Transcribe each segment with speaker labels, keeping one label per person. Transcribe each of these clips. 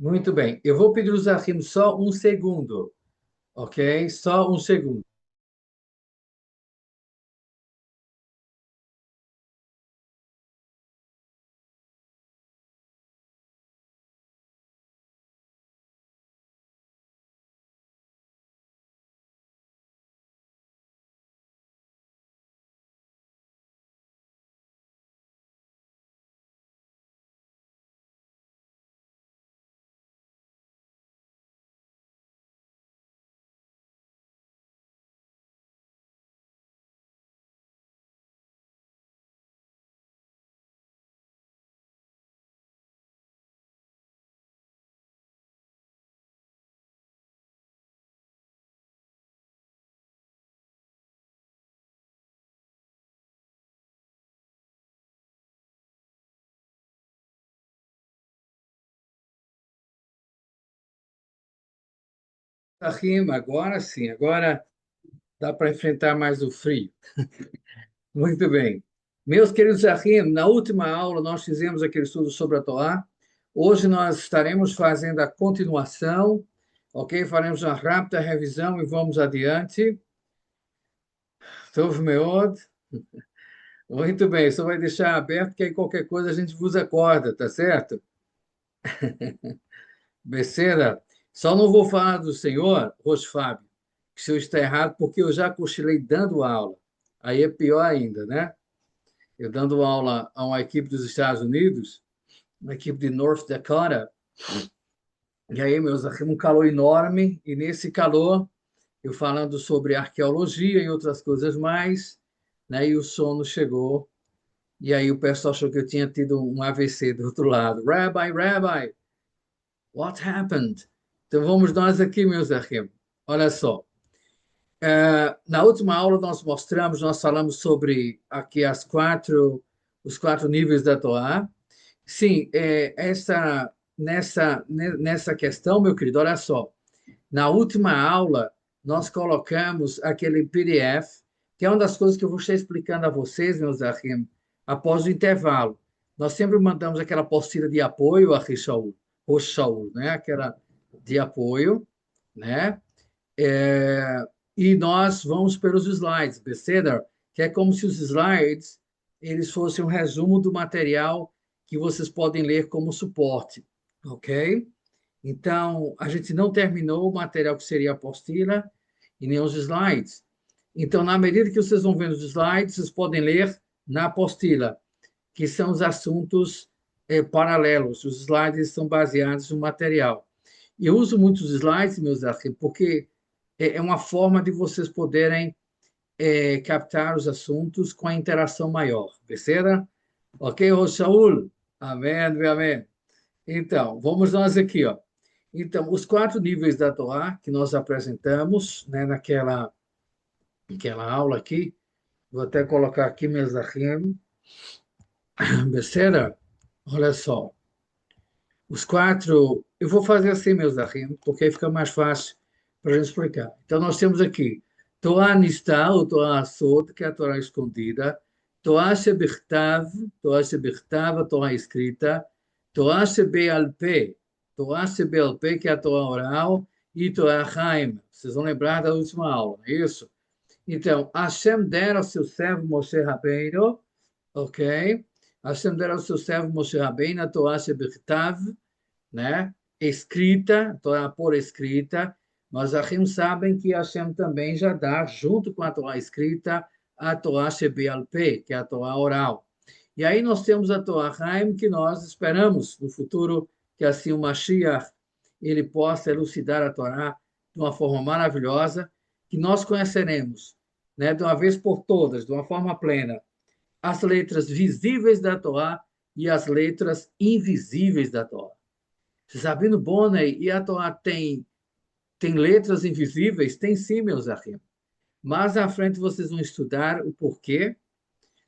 Speaker 1: Muito bem. Eu vou pedir os arquivos só um segundo, ok? Só um segundo. Rahim, agora sim, agora dá para enfrentar mais o frio. Muito bem. Meus queridos Rahim, na última aula nós fizemos aquele estudo sobre a Torá. Hoje nós estaremos fazendo a continuação, ok? Faremos uma rápida revisão e vamos adiante. Tov meod. Muito bem, só vai deixar aberto que aí qualquer coisa a gente vos acorda, tá certo? Beceda, só não vou falar do senhor, Rocha Fábio, que o senhor está errado, porque eu já cochilei dando aula. Aí é pior ainda, né? Eu dando aula a uma equipe dos Estados Unidos, uma equipe de North Dakota, e aí, meus amigos, um calor enorme, e nesse calor, eu falando sobre arqueologia e outras coisas mais, né? E o sono chegou, e aí o pessoal achou que eu tinha tido um AVC do outro lado. Rabbi, Rabbi, what happened? Então vamos nós aqui, meus amigos. Olha só. Na última aula nós falamos sobre aqui os quatro níveis da Torá. Sim, nessa questão, meu querido, olha só. Na última aula nós colocamos aquele PDF, que é uma das coisas que eu vou estar explicando a vocês, meus achim, após o intervalo. Nós sempre mandamos aquela apostila de apoio a Rishaul, o Shaul, né? Aquela de apoio, né? É, e nós vamos pelos slides, Beceder, que é como se os slides eles fossem um resumo do material que vocês podem ler como suporte, ok? Então, a gente não terminou o material que seria a apostila e nem os slides. Então, na medida que vocês vão vendo os slides, vocês podem ler na apostila, que são os assuntos paralelos. Os slides são baseados no material. E eu uso muitos slides, meus amigos, porque é uma forma de vocês poderem captar os assuntos com a interação maior. Perceba? Ok, ô Saúl? Amém, amém. Então, vamos nós aqui, ó. Então, os quatro níveis da Torá que nós apresentamos, né, naquela aula aqui, vou até colocar aqui Mezachim, Becera, olha só. Os quatro, eu vou fazer assim, Mezachim, porque aí fica mais fácil para a gente explicar. Então, nós temos aqui Torá Nistá, ou Torá Sod, que é a Torá escondida, Torá Shebichtav, a Torá escrita, Torá Shebe'al Peh, Torá Shebe'al Peh, que é a Torá oral, e Torá Chaim. Vocês vão lembrar da última aula, não é isso? Então, Hashem dera ao seu servo Moshe Rabbeinu, ok? Hashem dera ao seu servo Moshe Rabbeinu, a Torá Shebichtav, né? Escrita, Torá por escrita, mas Achim sabem que Hashem também já dá, junto com a Torá escrita, a Torá Shebe'al Peh, que é a Torá oral. E aí nós temos a Torá Haim, que nós esperamos no futuro que assim o Mashiach ele possa elucidar a Torá de uma forma maravilhosa, que nós conheceremos, né, de uma vez por todas, de uma forma plena, as letras visíveis da Torá e as letras invisíveis da Torá. Sabino Bonner e a Torá tem letras invisíveis? Tem sim, meus amigos. Mais à frente vocês vão estudar o porquê.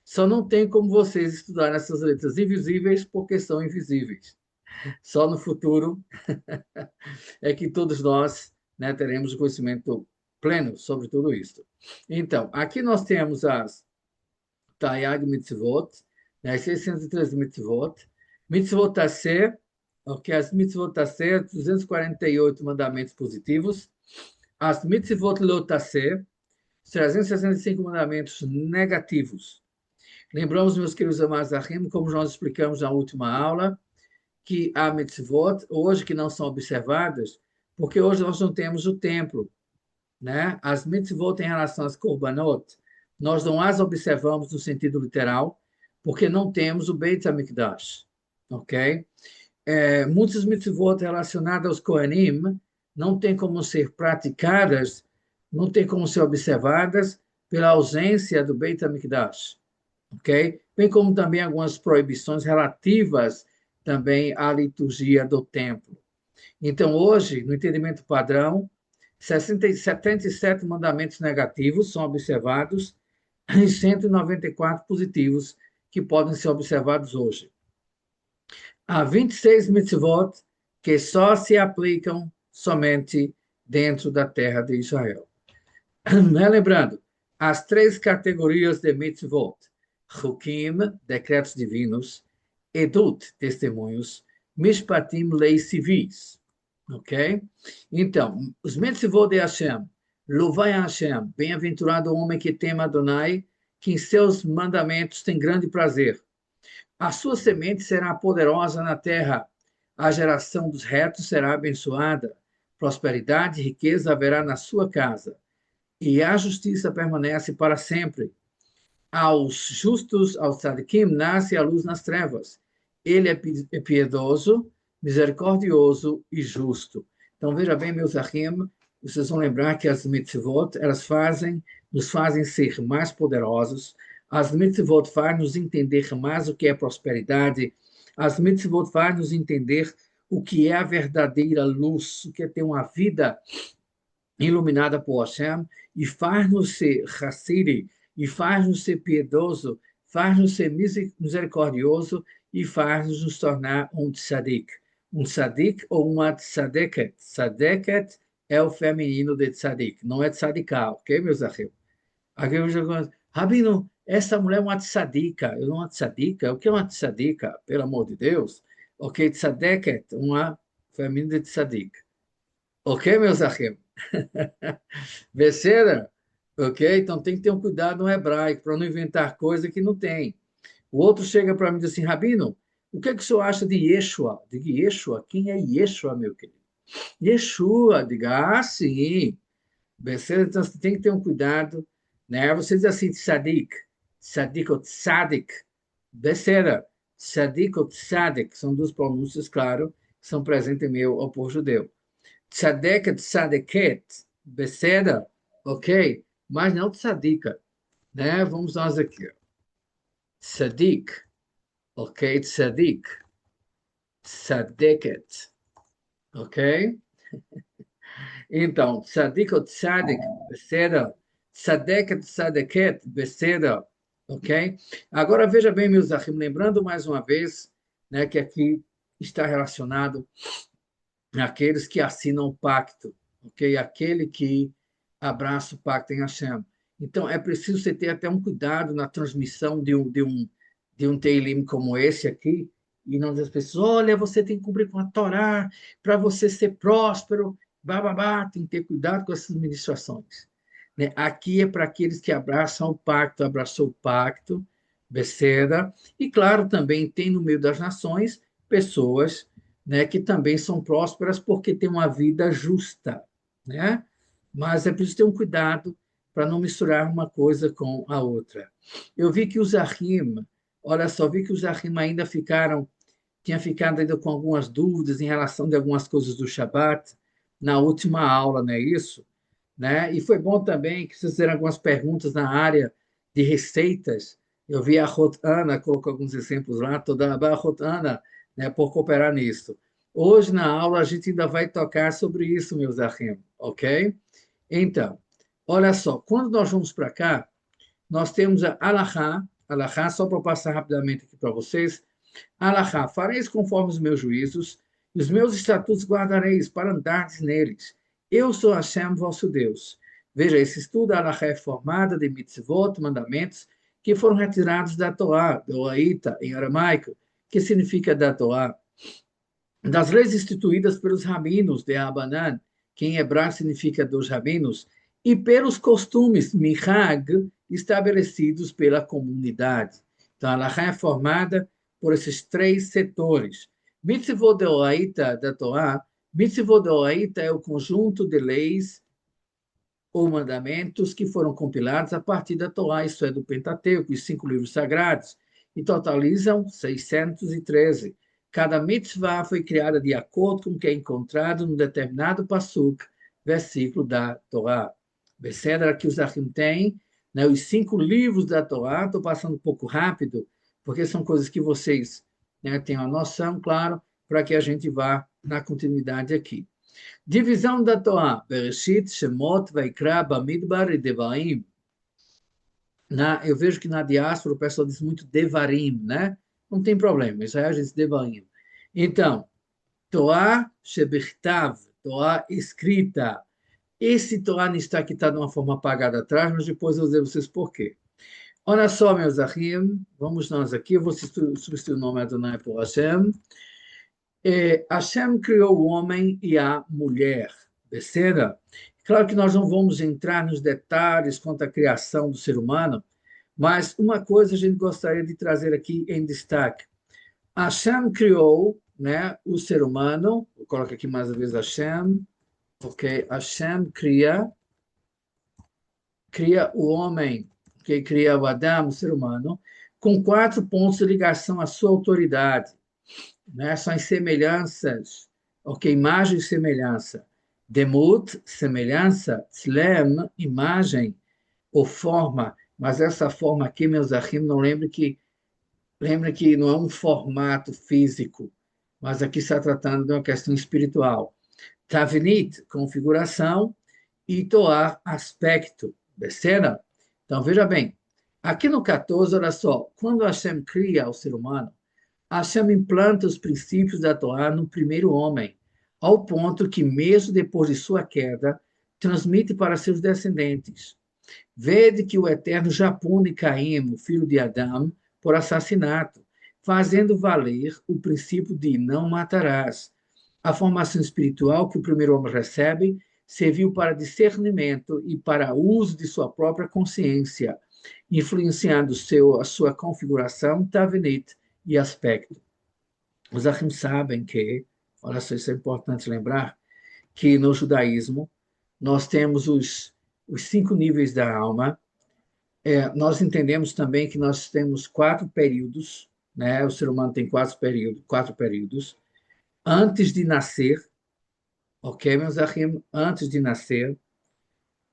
Speaker 1: Só não tem como vocês estudar essas letras invisíveis porque são invisíveis. Só no futuro é que todos nós, né, teremos o conhecimento pleno sobre tudo isso. Então, aqui nós temos as Taryag Mitzvot, né, 613 Mitzvot. Mitzvot Tasseh, ok? As mitzvot taser, 248 mandamentos positivos. As mitzvot lo taser, 365 mandamentos negativos. Lembramos, meus queridos amados Ahim, como nós explicamos na última aula, que há mitzvot, hoje, que não são observadas, porque hoje nós não temos o templo, né? As mitzvot em relação às korbanot, nós não as observamos no sentido literal, porque não temos o Beit HaMikdash, ok? Muitas mitzvot relacionadas aos Kohanim não têm como ser praticadas, não têm como ser observadas pela ausência do Beit HaMikdash, ok? Bem como também algumas proibições relativas também à liturgia do templo. Então, hoje, no entendimento padrão, 77 mandamentos negativos são observados e 194 positivos que podem ser observados hoje. Há 26 mitzvot que só se aplicam somente dentro da terra de Israel. Lembrando, as 3 categorias de mitzvot: Chukim, decretos divinos; Edut, testemunhos; Mishpatim, leis civis. Ok? Então, os mitzvot de Hashem: Louvai a Hashem, bem-aventurado o homem que teme Adonai, que em seus mandamentos tem grande prazer. A sua semente será poderosa na terra. A geração dos retos será abençoada. Prosperidade e riqueza haverá na sua casa. E a justiça permanece para sempre. Aos justos, aos tzadikim, nasce a luz nas trevas. Ele é piedoso, misericordioso e justo. Então, veja bem, meus achim, vocês vão lembrar que as mitzvot, elas nos fazem ser mais poderosos. As mitzvot fazem nos entender mais o que é prosperidade. As mitzvot fazem nos entender o que é a verdadeira luz, o que é ter uma vida iluminada por Hashem, e faz-nos ser Hassidi, e faz-nos ser piedoso, faz-nos ser misericordioso, e faz-nos nos tornar um tzadik. Um tzadik ou uma tzadeket. Tzadeket é o feminino de tzadik, não é tzadiká, ok, meus amigos? Aqui eu já Rabino, essa mulher é uma tzadika. Eu não uma tzadika? O que é uma tzadika? Pelo amor de Deus. Ok, tzadeket, uma feminina de tzadik. Ok, meus amigos? Beceira? Ok? Então tem que ter um cuidado no hebraico para não inventar coisa que não tem. O outro chega para mim e diz assim, Rabino, o que é que o senhor acha de Yeshua? Diga, Yeshua? Quem é Yeshua, meu querido? Yeshua, diga, sim. Beceira, então você tem que ter um cuidado, né? Você diz assim, tzadik, tzadik ou tzadik, beceira, tzadik ou tzadik, são duas pronúncias, claro, que são presentes em meu ao povo judeu. Tzadek, tzadeket, beceda, ok? Mas não tzadika, né? Vamos nós aqui. Tzadik, ok? Tzadik, tzadeket, ok? Então, tzadik ou tzadik, beceda, tzadeket, tzadeket, beceda, ok? Agora veja bem, meus achim, lembrando mais uma vez, né, que aqui está relacionado aqueles que assinam o pacto, ok? Aquele que abraça o pacto em Hashem. Então, é preciso você ter até um cuidado na transmissão de um Teilim como esse aqui, e não dizer às pessoas, olha, você tem que cumprir com a Torá para você ser próspero, bababá, tem que ter cuidado com essas ministrações. Né? Aqui é para aqueles que abraçam o pacto, abraçou o pacto, Beceda, e claro, também tem no meio das nações pessoas, né, que também são prósperas porque têm uma vida justa, né? Mas é preciso ter um cuidado para não misturar uma coisa com a outra. Eu vi que os Ahim, olha só, vi que os Ahim ainda tinha ficado ainda com algumas dúvidas em relação de algumas coisas do Shabat na última aula, não é isso? Né? E foi bom também que vocês fizeram algumas perguntas na área de receitas. Eu vi a Rotana, colocou alguns exemplos lá, toda a Rotana, né, por cooperar nisso. Hoje, na aula, a gente ainda vai tocar sobre isso, meus ahim, ok? Então, olha só, quando nós vamos para cá, nós temos a Alahá, só para passar rapidamente aqui para vocês, Alahá, fareis conforme os meus juízos, e os meus estatutos guardareis para andardes neles. Eu sou Hashem, vosso Deus. Veja, esse estudo, a Alahá é formada de mitzvot, mandamentos, que foram retirados da Torá, do Aita, em aramaico, que significa da Torá. das leis instituídas pelos rabinos de Rabanan, que em hebraico significa dos rabinos, e pelos costumes mihag estabelecidos pela comunidade. Então, a Halachá é formada por esses três setores. Mitzvot deoraita da Torá, mitzvot deoraita é o conjunto de leis ou mandamentos que foram compilados a partir da Torá, isto é, do Pentateuco, os 5 livros sagrados, e totalizam 613. Cada mitzvah foi criada de acordo com o que é encontrado num determinado passuk, versículo da Torá. Becedra que os Achim têm, né, os 5 livros da Torá, estou passando um pouco rápido, porque são coisas que vocês, né, têm uma noção, claro, para que a gente vá na continuidade aqui. Divisão da Torá. Bereshit, Shemot, Vaikra, Bamidbar e Devarim. Eu vejo que na diáspora o pessoal diz muito Devarim, né? Não tem problema, Israel diz Devarim. Então, Torá Shebichtav, Torá escrita. Esse Torá está aqui está de uma forma apagada atrás, mas depois eu vou dizer a vocês por quê. Olha só, meus Achim, vamos nós aqui, eu vou substituir o nome Adonai por Hashem. Hashem criou o homem e a mulher, Becera. Claro que nós não vamos entrar nos detalhes quanto à criação do ser humano, mas uma coisa a gente gostaria de trazer aqui em destaque. Hashem criou, né, o ser humano, vou colocar aqui mais uma vez Hashem, ok? Hashem cria o homem, que cria o Adão, o ser humano, com 4 pontos de ligação à sua autoridade, né? São as semelhanças, ok? Imagem e semelhança. Demut, semelhança. Tzlem, imagem ou forma. Mas essa forma aqui, meus achim, não lembre que não é um formato físico, mas aqui está tratando de uma questão espiritual. Tavnit, configuração, e Toar, aspecto. Becena? Então, veja bem, aqui no 14, olha só, quando Hashem cria o ser humano, Hashem implanta os princípios da Torá no primeiro homem, ao ponto que, mesmo depois de sua queda, transmite para seus descendentes. Vede que o Eterno já pune Caim, o filho de Adão, por assassinato, fazendo valer o princípio de não matarás. A formação espiritual que o primeiro homem recebe serviu para discernimento e para uso de sua própria consciência, influenciando a sua configuração, tavenit e aspecto. Os Achim sabem que, olha só, isso é importante lembrar, que no judaísmo nós temos os 5 níveis da alma. Nós entendemos também que nós temos 4 períodos, né? O ser humano tem 4 períodos. Antes de nascer, ok, meus Achim? Antes de nascer,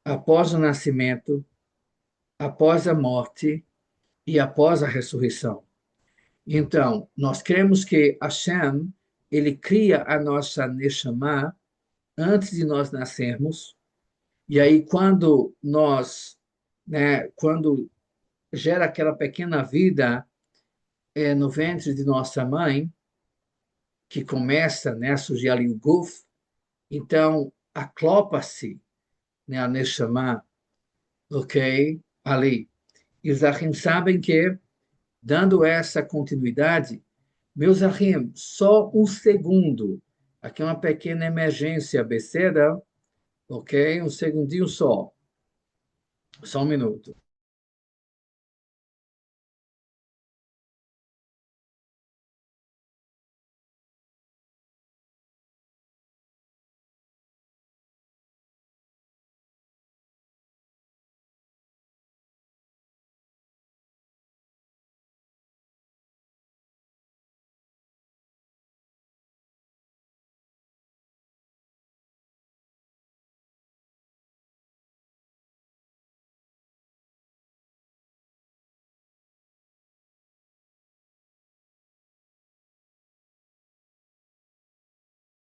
Speaker 1: após o nascimento, após a morte e após a ressurreição. Então, nós cremos que Hashem, ele cria a nossa Neshama antes de nós nascermos, e aí quando gera aquela pequena vida no ventre de nossa mãe, que começa, né, a surgir ali o Guf, então aclopa-se, né, a Neshama, ok, ali. E os Achim sabem que, dando essa continuidade, meus Achim, só um segundo, aqui é uma pequena emergência, Beceda, ok? Um segundinho só um minuto.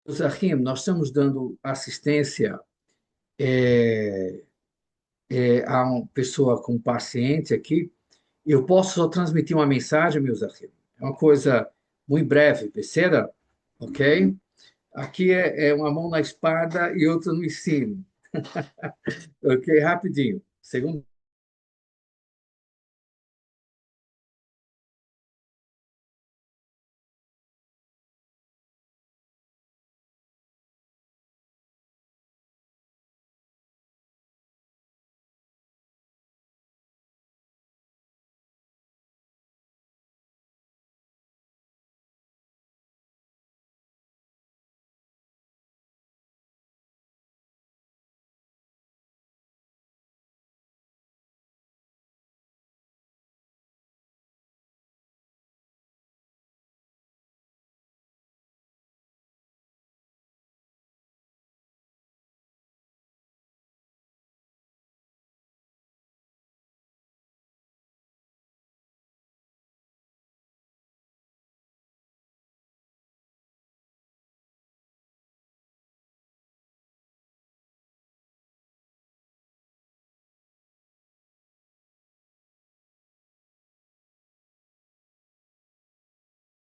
Speaker 1: Meus Achim, nós estamos dando assistência é, a uma pessoa com paciente aqui. Eu posso só transmitir uma mensagem, meus Achim. É uma coisa muito breve, perceba? Ok? Aqui é uma mão na espada e outra no ensino. Ok? Rapidinho. Segundo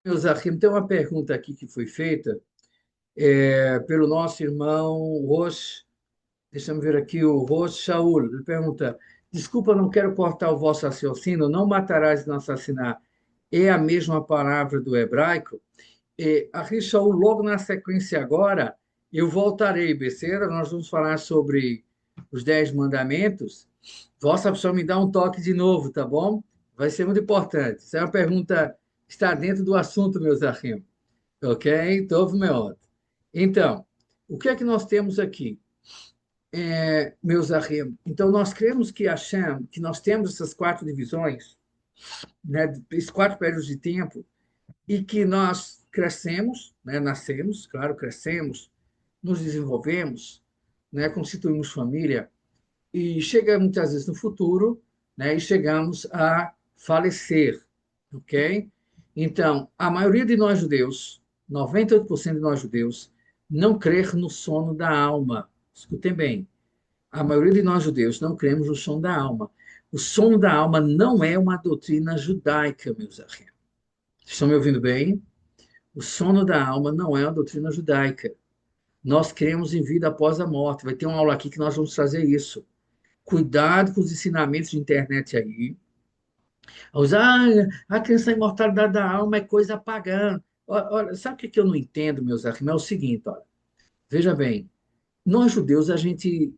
Speaker 1: Meus Achim, tem uma pergunta aqui que foi feita pelo nosso irmão Rosh. Deixa eu ver aqui, o Rosh Shaul. Ele pergunta: desculpa, não quero cortar o vosso raciocínio, não matarás e não assassinar. É a mesma palavra do hebraico? Aqui, Shaul, logo na sequência agora, eu voltarei, Beceira. Nós vamos falar sobre os 10 mandamentos. Vossa pessoa me dá um toque de novo, tá bom? Vai ser muito importante. Isso é uma pergunta que está dentro do assunto, meus amigos. Ok? Tov meod. Então, o que é que nós temos aqui, meus amigos? Então, nós cremos que Hashem, que nós temos essas 4 divisões, né, esses 4 períodos de tempo, e que nós crescemos, né, nascemos, claro, crescemos, nos desenvolvemos, né, constituímos família, e chegamos muitas vezes no futuro, né, e chegamos a falecer, ok? Então, a maioria de nós judeus, 98% de nós judeus, não crer no sono da alma. Escutem bem, a maioria de nós judeus não cremos no sono da alma. O sono da alma não é uma doutrina judaica, meus amigos. Estão me ouvindo bem? O sono da alma não é uma doutrina judaica. Nós cremos em vida após a morte. Vai ter uma aula aqui que nós vamos trazer isso. Cuidado com os ensinamentos de internet aí. A crença na imortalidade da alma é coisa pagã. Olha, sabe o que eu não entendo, meus irmãos? É o seguinte, olha, veja bem, nós judeus, a gente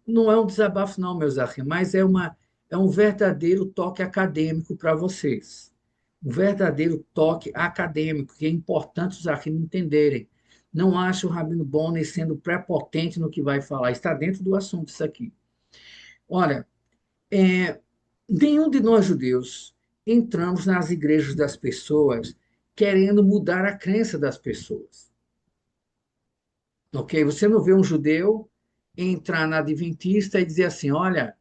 Speaker 1: não é um desabafo, não, meus irmãos, mas é um verdadeiro toque acadêmico para vocês. Um verdadeiro toque acadêmico, que é importante os arquivos entenderem. Não acho o Rabino Bonner sendo prepotente no que vai falar, está dentro do assunto isso aqui. Olha, é, nenhum de nós judeus entramos nas igrejas das pessoas querendo mudar a crença das pessoas. Ok? Você não vê um judeu entrar na Adventista e dizer assim: olha,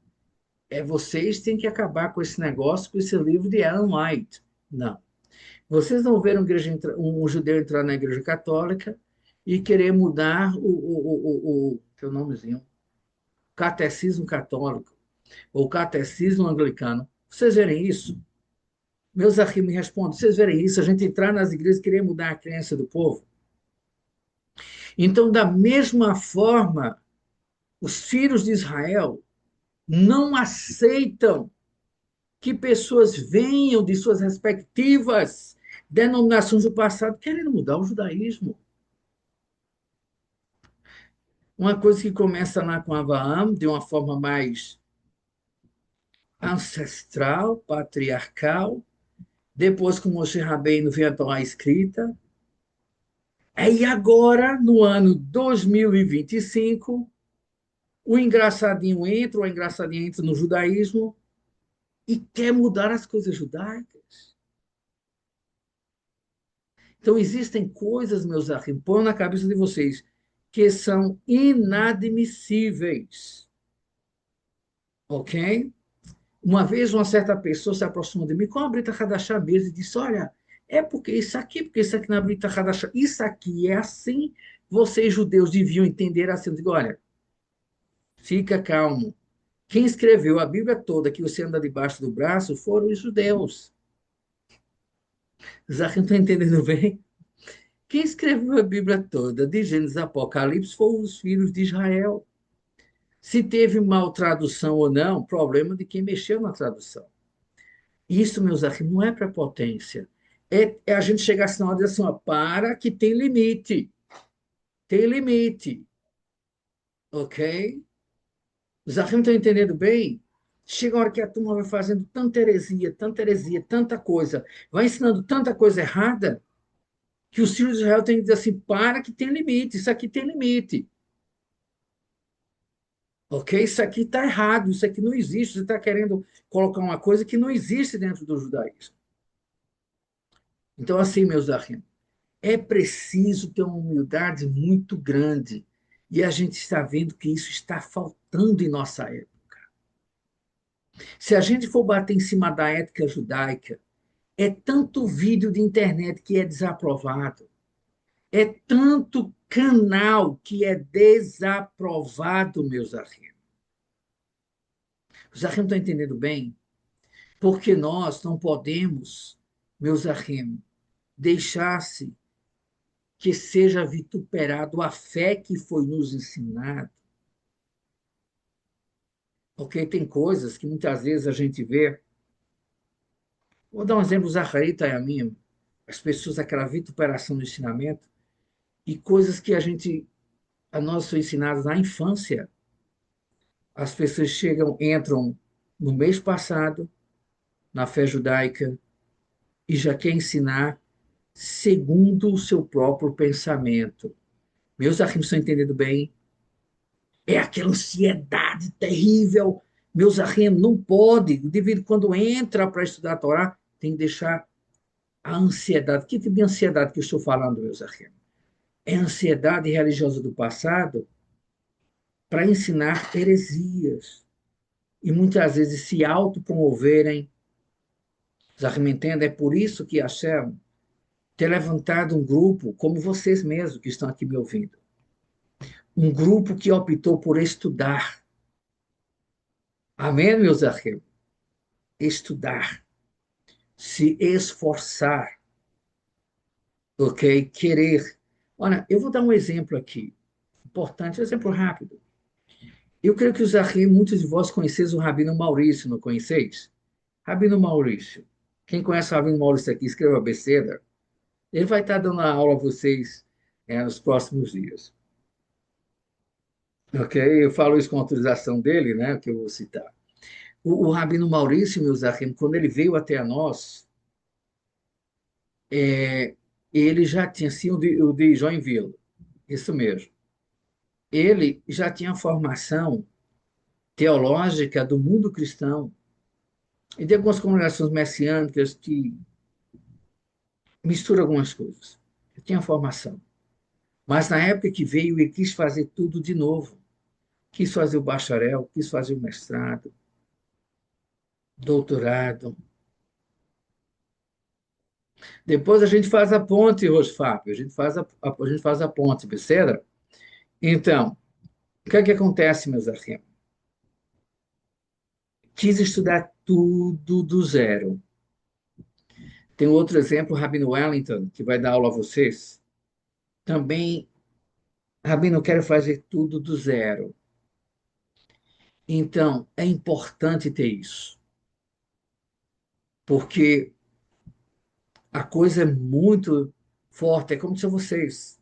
Speaker 1: vocês têm que acabar com esse negócio, com esse livro de Ellen White. Não. Vocês não viram um judeu entrar na Igreja Católica e querer mudar seu nomezinho, catecismo católico ou catecismo anglicano. Vocês verem isso? Meus amigos me respondem, vocês verem isso, a gente entrar nas igrejas e querer mudar a crença do povo? Então, da mesma forma, os filhos de Israel não aceitam que pessoas venham de suas respectivas denominações do passado querendo mudar o judaísmo. Uma coisa que começa lá com Abraão, de uma forma mais ancestral, patriarcal, depois com Moshe Rabbeinu vem a Torá escrita, e agora, no ano 2025, o engraçadinho entra, ou a engraçadinha entra no judaísmo e quer mudar as coisas judaicas. Então, existem coisas, meus amigos, põe na cabeça de vocês, que são inadmissíveis. Ok? Uma vez, uma certa pessoa se aproximou de mim com a Brita Hadashah mesmo e disse: olha, é porque isso aqui na Brita Hadashah, isso aqui é assim, vocês judeus deviam entender assim. Eu digo: olha, fica calmo. Quem escreveu a Bíblia toda que você anda debaixo do braço foram os judeus. Zachim está entendendo bem? Quem escreveu a Bíblia toda, de Gênesis a Apocalipse, foram os filhos de Israel. Se teve mal tradução ou não, problema de quem mexeu na tradução. Isso, meus amigos, não é prepotência. É a gente chegar assim na hora e dizer assim: ó, para que tem limite. Tem limite. Ok? Os afins estão entendendo bem? Chega a hora que a turma vai fazendo tanta heresia, tanta coisa, vai ensinando tanta coisa errada, que os filhos de Israel têm que dizer assim: para que tem limite, isso aqui tem limite. Ok? Isso aqui está errado, isso aqui não existe. Você está querendo colocar uma coisa que não existe dentro do judaísmo. Então, assim, meus amigos, é preciso ter uma humildade muito grande. E a gente está vendo que isso está faltando em nossa época. Se a gente for bater em cima da ética judaica, é tanto vídeo de internet que é desaprovado, é tanto canal que é desaprovado, meus amigos. Os amigos estão entendendo bem? Porque nós não podemos, meus amigos, deixasse que seja vituperado a fé que foi nos ensinada. Porque tem coisas que muitas vezes a gente vê. Vou dar um exemplo, Zaharita e a minha, as pessoas, aquela vituperação do ensinamento, e coisas que a nós foi ensinadas na infância. As pessoas chegam, entram no mês passado, na fé judaica, e já quer ensinar segundo o seu próprio pensamento. Meus irmãos estão entendendo bem? É aquela ansiedade terrível. Meus irmãos, não pode. O indivíduo, quando entra para estudar a Torá, tem que deixar a ansiedade. Que tipo de ansiedade que eu estou falando, meus irmãos? É a ansiedade religiosa do passado para ensinar heresias. E muitas vezes se autopromoverem. Já me entendem? É por isso que Hashem ter levantado um grupo como vocês mesmos que estão aqui me ouvindo. Um grupo que optou por estudar. Amém, meus irmãos? Estudar, se esforçar, ok? Querer. Olha, eu vou dar um exemplo aqui, importante, um exemplo rápido. Eu creio que os irmãos, muitos de vós conheceis o Rabino Maurício, não conheceis? Rabino Maurício. Quem conhece o Rabino Maurício aqui, escreva Beceda. Ele vai estar dando a aula a vocês nos próximos dias. Ok? Eu falo isso com autorização dele, né? Que eu vou citar. O Rabino Maurício, meus irmãos, quando ele veio até a nós, ele já tinha sido o de Joinville, isso mesmo. Ele já tinha formação teológica do mundo cristão e de algumas congregações messiânicas que misturam algumas coisas. Ele tinha formação. Mas na época que veio, ele quis fazer tudo de novo. Quis fazer o bacharel, quis fazer o mestrado, doutorado. Depois a gente faz a ponte, Rosfábio, a gente faz a ponte, percebe? Então, o que é que acontece, meus irmãos? Quis estudar tudo do zero. Tem outro exemplo, Rabino Wellington, que vai dar aula a vocês. Também, Rabino, eu quero fazer tudo do zero. Então, é importante ter isso, porque a coisa é muito forte. É como se vocês.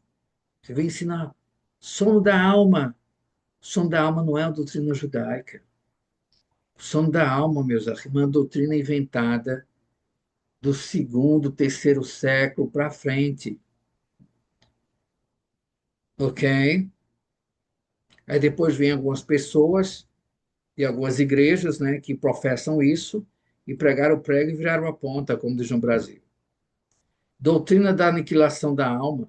Speaker 1: Você vem ensinar sono da alma. Sono da alma não é uma doutrina judaica. O sono da alma, meus irmãos, é uma doutrina inventada do segundo, terceiro século para frente. Ok? Aí depois vem algumas pessoas e algumas igrejas, né, que professam isso e pregaram o prego e viraram a ponta, como diz no Brasil. Doutrina da aniquilação da alma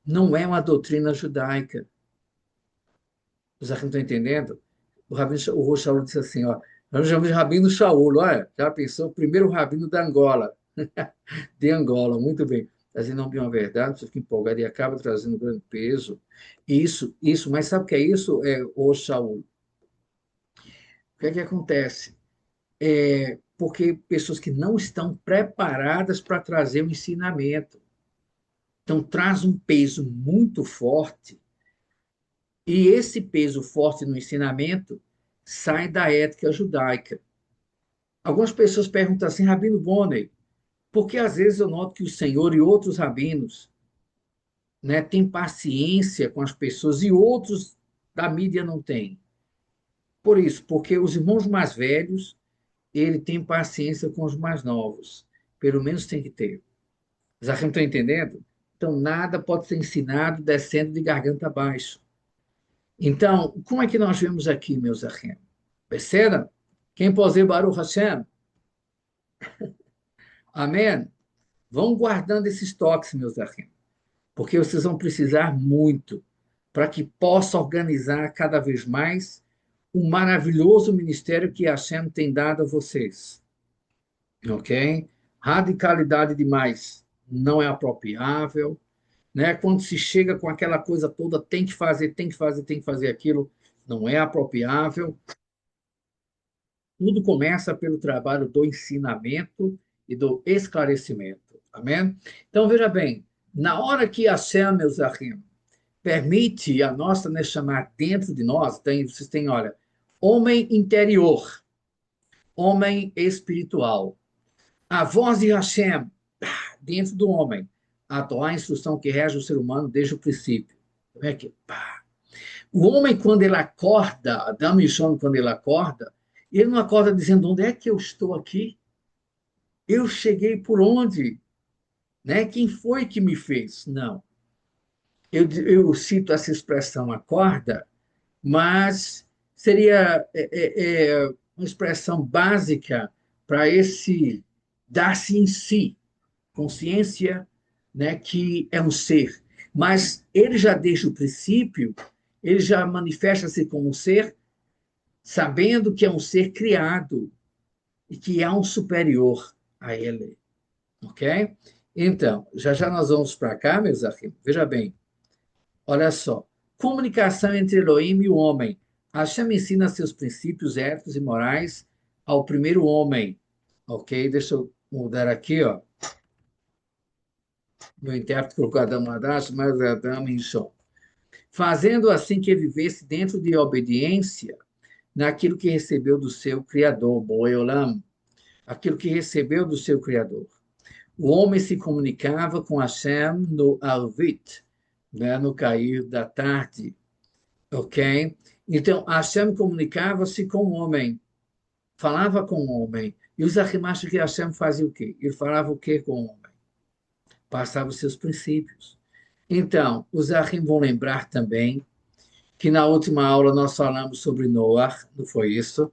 Speaker 1: não é uma doutrina judaica. Os aqui não estão entendendo? O Rô Shaul disse assim, ó, nós chamamos de Rabino Shaul, olha, já pensou? O primeiro rabino da Angola, de Angola, muito bem. Trazendo não uma verdade, você fica empolgado e acaba trazendo grande peso. Isso, mas sabe o que é isso, o Shaul? O que é que acontece? Porque pessoas que não estão preparadas para trazer o ensinamento. Então, traz um peso muito forte, e esse peso forte no ensinamento sai da ética judaica. Algumas pessoas perguntam assim, Rabino Bonner, porque às vezes eu noto que o Senhor e outros rabinos, né, têm paciência com as pessoas e outros da mídia não têm. Por isso, porque os irmãos mais velhos, ele tem paciência com os mais novos. Pelo menos tem que ter. Já que não estão entendendo? Então, nada pode ser ensinado descendo de garganta abaixo. Então, como é que nós vemos aqui, meus irmãos? Percebam? Quem pode dizer Baruch Hashem? Amém? Vão guardando esses toques, meus irmãos, porque vocês vão precisar muito para que possa organizar cada vez mais o maravilhoso ministério que Hashem tem dado a vocês. Ok? Radicalidade demais não é apropriável, né? Quando se chega com aquela coisa toda, tem que fazer, tem que fazer, tem que fazer aquilo, não é apropriável. Tudo começa pelo trabalho do ensinamento e do esclarecimento. Amém? Então, veja bem, na hora que Hashem, meus achim, permite a nossa Neshama dentro de nós, tem, vocês têm, olha, homem interior, homem espiritual, a voz de Hashem dentro do homem, a Torá, a instrução que rege o ser humano desde o princípio. Como é que, pá. O homem, quando ele acorda, Adão e Shon, quando ele acorda, ele não acorda dizendo, onde é que eu estou aqui? Eu cheguei por onde? Né? Quem foi que me fez? Não. Eu cito essa expressão acorda, mas seria uma expressão básica para esse dar-se em si, consciência, né, que é um ser. Mas ele já desde o princípio, ele já manifesta-se como um ser, sabendo que é um ser criado e que há um superior a ele, ok? Então, já já nós vamos para cá, meus amigos. Veja bem, olha só. Comunicação entre Elohim e o homem. Hashem ensina seus princípios éticos e morais ao primeiro homem. Ok? Deixa eu mudar aqui, ó. Meu intérprete colocou Adam Hadash, mas Adam em som. Fazendo assim que vivesse dentro de obediência naquilo que recebeu do seu Criador, Boeolam, aquilo que recebeu do seu Criador. O homem se comunicava com Hashem no Arvit, né, no cair da tarde, ok? Então, Hashem comunicava-se com o homem, falava com o homem. E os Achim acham que Hashem fazia o quê? Ele falava o quê com o homem? Passava os seus princípios. Então, os Achim vão lembrar também que na última aula nós falamos sobre Noah, não foi isso?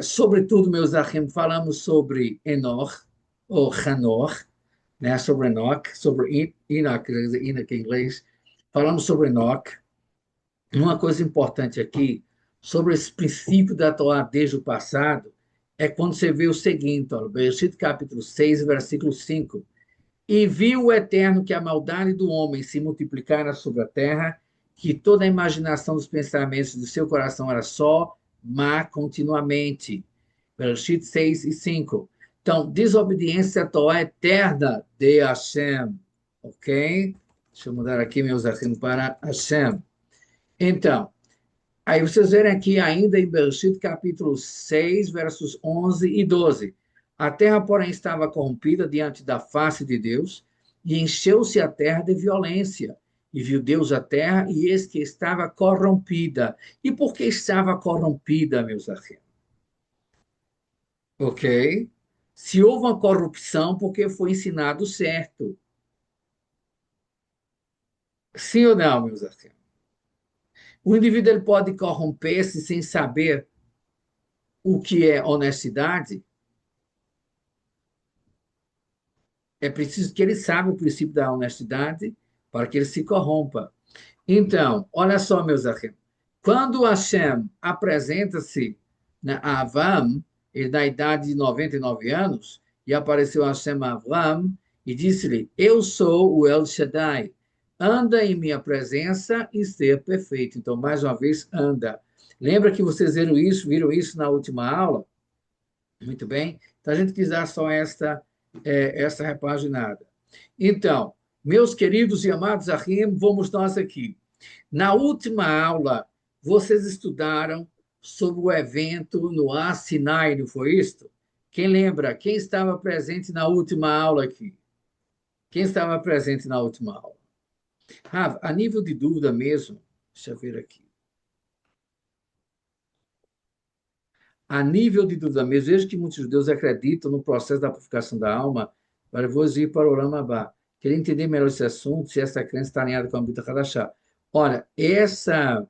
Speaker 1: Sobretudo, meus Achim, falamos sobre Enoch, ou Hanor, né? Sobre Enoch, sobre Enoch, Enoch em inglês. Falamos sobre Enoch. Uma coisa importante aqui, sobre esse princípio da Torá desde o passado, é quando você vê o seguinte, ó, Bereshit capítulo 6, versículo 5. E viu o Eterno que a maldade do homem se multiplicara sobre a terra, que toda a imaginação dos pensamentos do seu coração era só má continuamente. Bereshit 6 e 5. Então, desobediência à Torá eterna de Hashem. Ok? Deixa eu mudar aqui meus arquivos para Hashem. Então, aí vocês verem aqui ainda em Bereshit, capítulo 6, versos 11 e 12. A terra, porém, estava corrompida diante da face de Deus, e encheu-se a terra de violência. E viu Deus a terra, e eis que estava corrompida. E por que estava corrompida, meus amigos? Ok? Se houve uma corrupção, porque foi ensinado certo. Sim ou não, meus amigos? O indivíduo ele pode corromper-se sem saber o que é honestidade. É preciso que ele saiba o princípio da honestidade para que ele se corrompa. Então, olha só, meus amigos. Quando Hashem apresenta-se a Avram, ele na idade de 99 anos, e apareceu Hashem a Avram e disse-lhe: Eu sou o El Shaddai. Anda em minha presença e ser perfeito. Então, mais uma vez, anda. Lembra que vocês viram isso na última aula? Muito bem. Então, a gente quis dar só essa repaginada. Então, meus queridos e amados Ahim, vamos nós aqui. Na última aula, vocês estudaram sobre o evento no Ar Sinai, não foi isso? Quem lembra? Quem estava presente na última aula aqui? Quem estava presente na última aula? A nível de dúvida mesmo, deixa eu ver aqui. A nível de dúvida mesmo, vejo que muitos judeus acreditam no processo da purificação da alma para vos ir para o Ramabá. Queria entender melhor esse assunto, se essa crença está alinhada com a Bita Hadashah. Olha, essa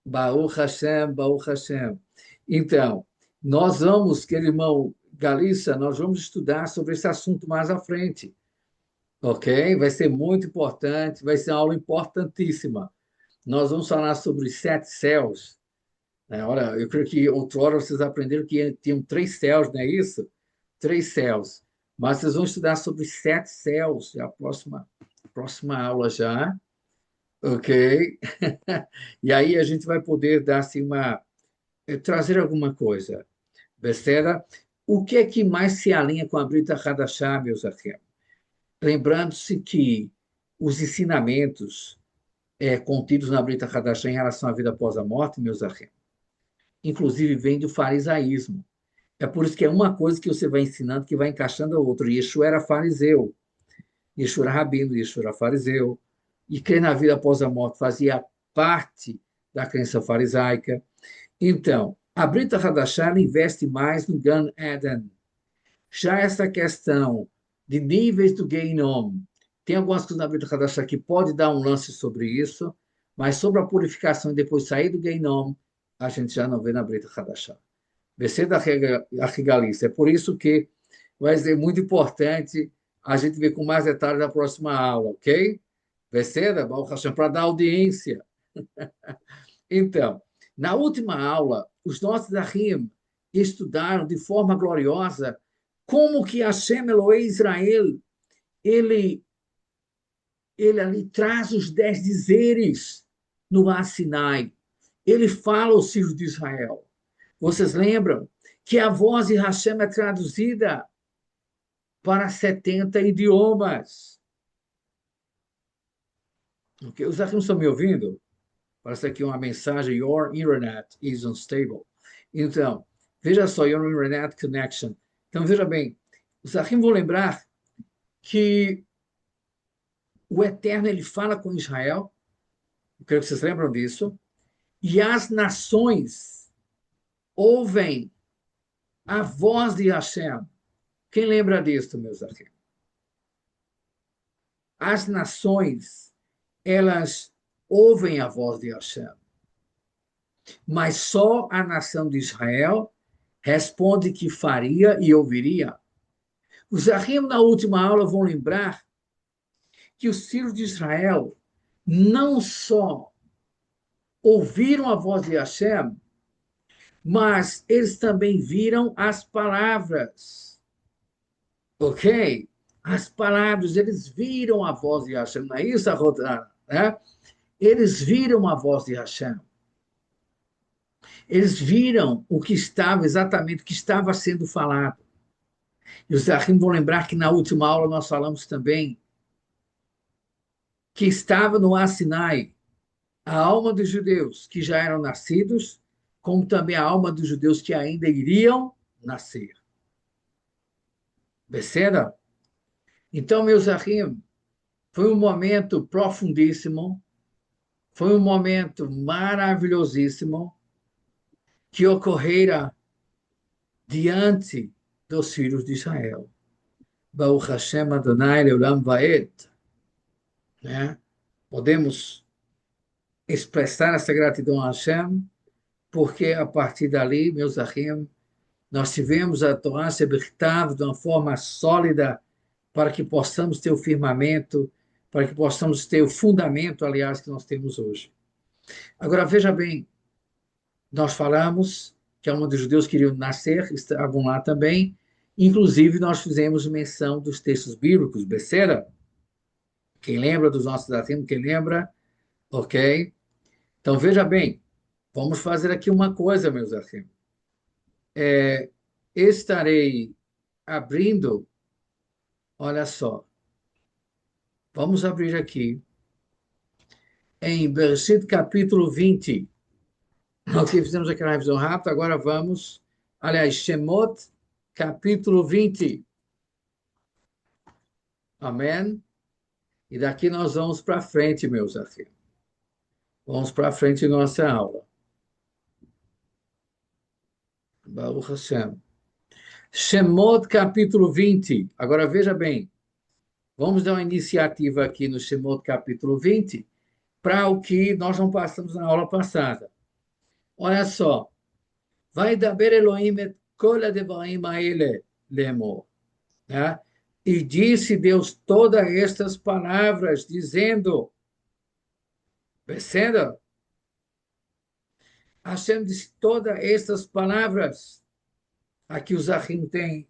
Speaker 1: Baruch Hashem, Baruch Hashem. Então, nós vamos, querido irmão Galissa, nós vamos estudar sobre esse assunto mais à frente, ok? Vai ser muito importante, vai ser uma aula importantíssima. Nós vamos falar sobre os 7 céus. Né? Olha, eu creio que outrora vocês aprenderam que tinham 3 céus, não é isso? 3 céus. Mas vocês vão estudar sobre os 7 céus, é a próxima aula já, ok? E aí a gente vai poder dar assim, trazer alguma coisa. Besteira. o que é que mais se alinha com a Brita Hadashah, meus amigos? Lembrando-se que os ensinamentos contidos na Brita Hadashah em relação à vida após a morte, meus amigos, inclusive vem do farisaísmo. É por isso que é uma coisa que você vai ensinando que vai encaixando a outra. Yeshua era fariseu, Yeshua era rabino, Yeshua era fariseu, e crer na vida após a morte fazia parte da crença farisaica. Então, a Brita Hadashah investe mais no Gan Eden. Já essa questão de níveis do Geinom, tem algumas coisas na Brita Hadashah que pode dar um lance sobre isso, mas sobre a purificação e depois sair do Geinom, a gente já não vê na Brita Hadashah. Descer da regalice. É por isso que vai ser muito importante a gente ver com mais detalhes na próxima aula, ok? Descer, para dar audiência. Então, na última aula, os nossos Ahim estudaram de forma gloriosa como que Hashem Elohei Israel, ele ali traz os 10 dizeres no Har Sinai. Ele fala aos filhos de Israel. Vocês lembram que a voz de Hashem é traduzida para 70 idiomas. Okay? Os Ahim estão me ouvindo? Parece aqui uma mensagem: Your internet is unstable. Então, veja só, Your internet connection. Então, veja bem, os Ahim vão lembrar que o Eterno ele fala com Israel, eu creio que vocês lembram disso, e as nações ouvem a voz de Hashem. Quem lembra disso, meus amigos? As nações, elas ouvem a voz de Hashem, mas só a nação de Israel responde que faria e ouviria. Os Ahim, na última aula, vão lembrar que os filhos de Israel não só ouviram a voz de Hashem, mas eles também viram as palavras. Ok? As palavras, eles viram a voz de Hashem. Não é isso, Rodana? Né? Eles viram a voz de Hashem. Eles viram o que estava, exatamente o que estava sendo falado. E os Ahim vão lembrar que na última aula nós falamos também que estava no Har Sinai a alma dos judeus que já eram nascidos, como também a alma dos judeus que ainda iriam nascer. Percebe? Então, meus Ahim, foi um momento profundíssimo, foi um momento maravilhosíssimo que ocorrera diante dos filhos de Israel. Baruch Hashem Adonai Leolam Vaed. Né? Podemos expressar essa gratidão a Hashem, porque a partir dali, meus Ahim, nós tivemos a Torá Shebichtav de uma forma sólida para que possamos ter o firmamento, para que possamos ter o fundamento, aliás, que nós temos hoje. Agora, veja bem, nós falamos que a alma dos judeus queriam nascer, estavam lá também, inclusive nós fizemos menção dos textos bíblicos, Becera, quem lembra dos nossos Ahim, quem lembra, ok? Então, veja bem, vamos fazer aqui uma coisa, meus Ahim. Estarei abrindo, olha só, vamos abrir aqui, em Bereshit capítulo 20. Ok, fizemos aquela revisão rápida, agora vamos, aliás, Shemot capítulo 20. Amém? E daqui nós vamos para frente, meus amigos. Vamos para frente em nossa aula. Baruch Hashem. Shemot capítulo 20. Agora veja bem, vamos dar uma iniciativa aqui no Shemot capítulo 20 para o que nós não passamos na aula passada. Olha só. Vai daber Elohim et kol hadevarim haele lemor. E disse Deus todas estas palavras, dizendo, percebendo? Hashem disse todas estas palavras. Aqui os Ahim tem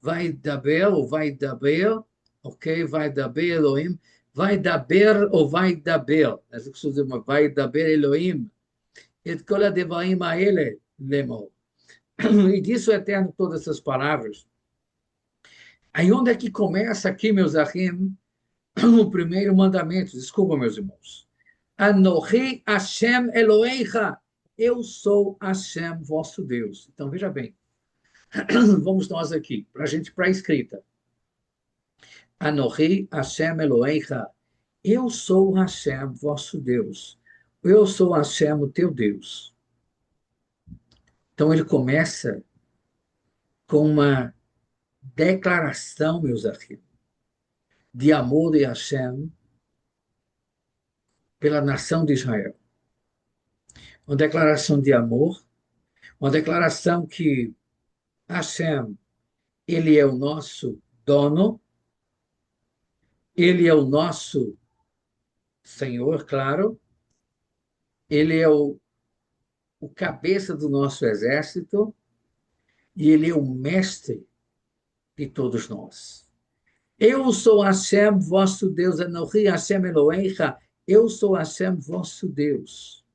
Speaker 1: vai daber ou vai daber, ok? Vai daber Elohim, vai daber ou vai daber. Vai daber Elohim et kol hadevarim haele lemor. E disse o Eterno todas essas palavras. Aí onde é que começa aqui, meus achim, o primeiro mandamento? Desculpa, meus irmãos. Anohi Hashem Elohecha. Eu sou Hashem, vosso Deus. Então, veja bem. Vamos nós aqui, para a gente, para a escrita. Anohi Hashem Elohecha. Eu sou Hashem, vosso Deus. Eu sou Hashem, o teu Deus. Então, ele começa com uma declaração, meus amigos, de amor de Hashem pela nação de Israel. Uma declaração de amor, uma declaração que Hashem, ele é o nosso dono, ele é o nosso Senhor, claro, ele é o cabeça do nosso exército e ele é o mestre de todos nós. Eu sou Hashem, vosso Deus, Anohi Hashem Elohecha, eu sou Hashem, vosso Deus.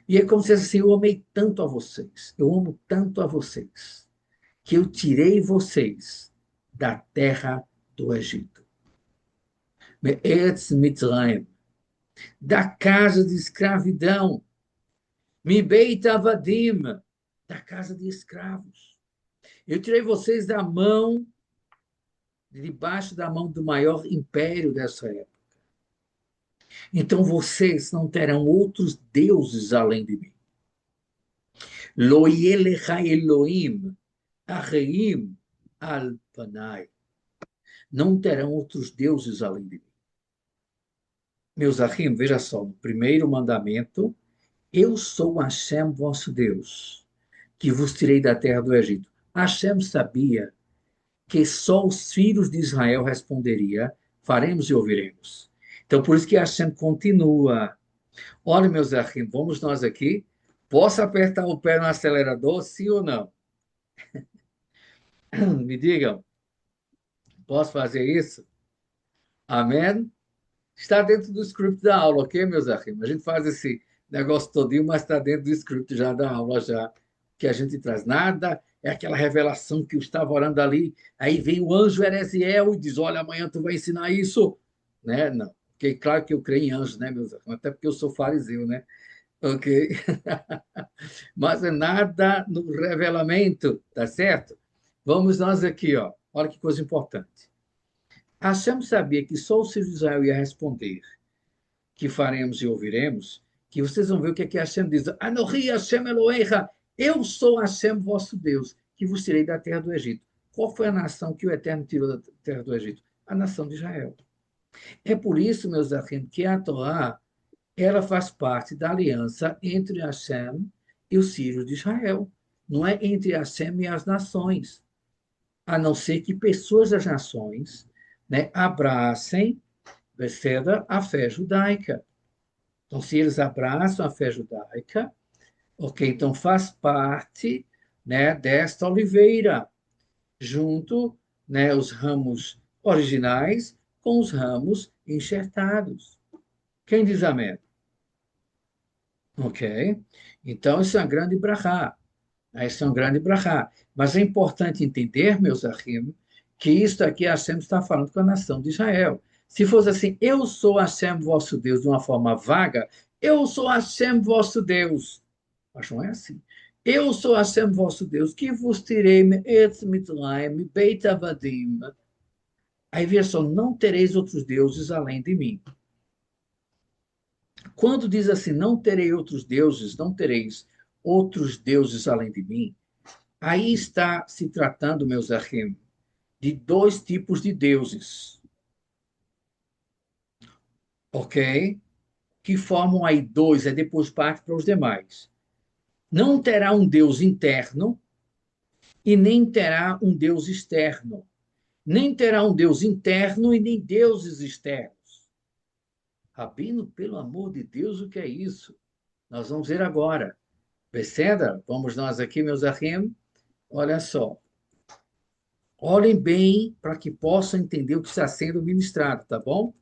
Speaker 1: E é como se assim, eu amei tanto a vocês, eu amo tanto a vocês, que eu tirei vocês da terra do Egito. Me'etz Mitzrayim, da casa de escravidão, Mi Beit Avadim, da casa de escravos. Eu tirei vocês da mão, debaixo da mão do maior império dessa época. Então vocês não terão outros deuses além de mim. Lo yelecha Elohim, Acheim al Panai. Não terão outros deuses além de mim. Meus achim, veja só, no primeiro mandamento, eu sou Hashem, vosso Deus, que vos tirei da terra do Egito. Hashem sabia que só os filhos de Israel responderia, faremos e ouviremos. Então, por isso que Hashem continua. Olha, meus achim, vamos nós aqui. Posso apertar o pé no acelerador, sim ou não? Me digam, posso fazer isso? Amém? Está dentro do script da aula, ok, meus amigos? A gente faz esse negócio todinho, mas está dentro do script já da aula, já que a gente traz. Nada é aquela revelação que eu estava orando ali, aí vem o anjo Ereziel e diz, olha, amanhã tu vai ensinar isso. Né? Não, porque claro que eu creio em anjos, né, meus amigos? Até porque eu sou fariseu, né? Ok? Mas é nada no revelamento, tá certo? Vamos nós aqui, ó. Olha que coisa importante. Hashem sabia que só o filho de Israel ia responder, que faremos e ouviremos, que vocês vão ver o que é que Hashem diz. Anohi Hashem Elohecha, eu sou Hashem, vosso Deus, que vos tirei da terra do Egito. Qual foi a nação que o Eterno tirou da terra do Egito? A nação de Israel. É por isso, meus amigos, que a Torá, ela faz parte da aliança entre Hashem e os filhos de Israel. Não é entre Hashem e as nações. A não ser que pessoas das nações, né, abracem a fé judaica. Então, se eles abraçam a fé judaica, ok, então faz parte, né, desta oliveira, junto, né, os ramos originais com os ramos enxertados. Quem diz amém? Ok? Então, isso é uma grande brachá. Isso é um grande brachá. Mas é importante entender, meus achim, que isto aqui Hashem está falando com a nação de Israel. Se fosse assim, eu sou Hashem vosso Deus, de uma forma vaga, eu sou Hashem vosso Deus. Mas não é assim. Eu sou Hashem vosso Deus, que vos tirei Etz Mitzrayim, Beit Avadim. Aí veja só, não tereis outros deuses além de mim. Quando diz assim, não terei outros deuses, não tereis outros deuses além de mim, aí está se tratando, meus achim, de dois tipos de deuses, ok? Que formam aí dois, depois parte para os demais. Não terá um Deus interno e nem terá um Deus externo. Nem terá um Deus interno e nem deuses externos. Rabino, pelo amor de Deus, o que é isso? Nós vamos ver agora. Perceba? Vamos nós aqui, meus achim. Olha só. Olhem bem para que possam entender o que está sendo ministrado, tá bom?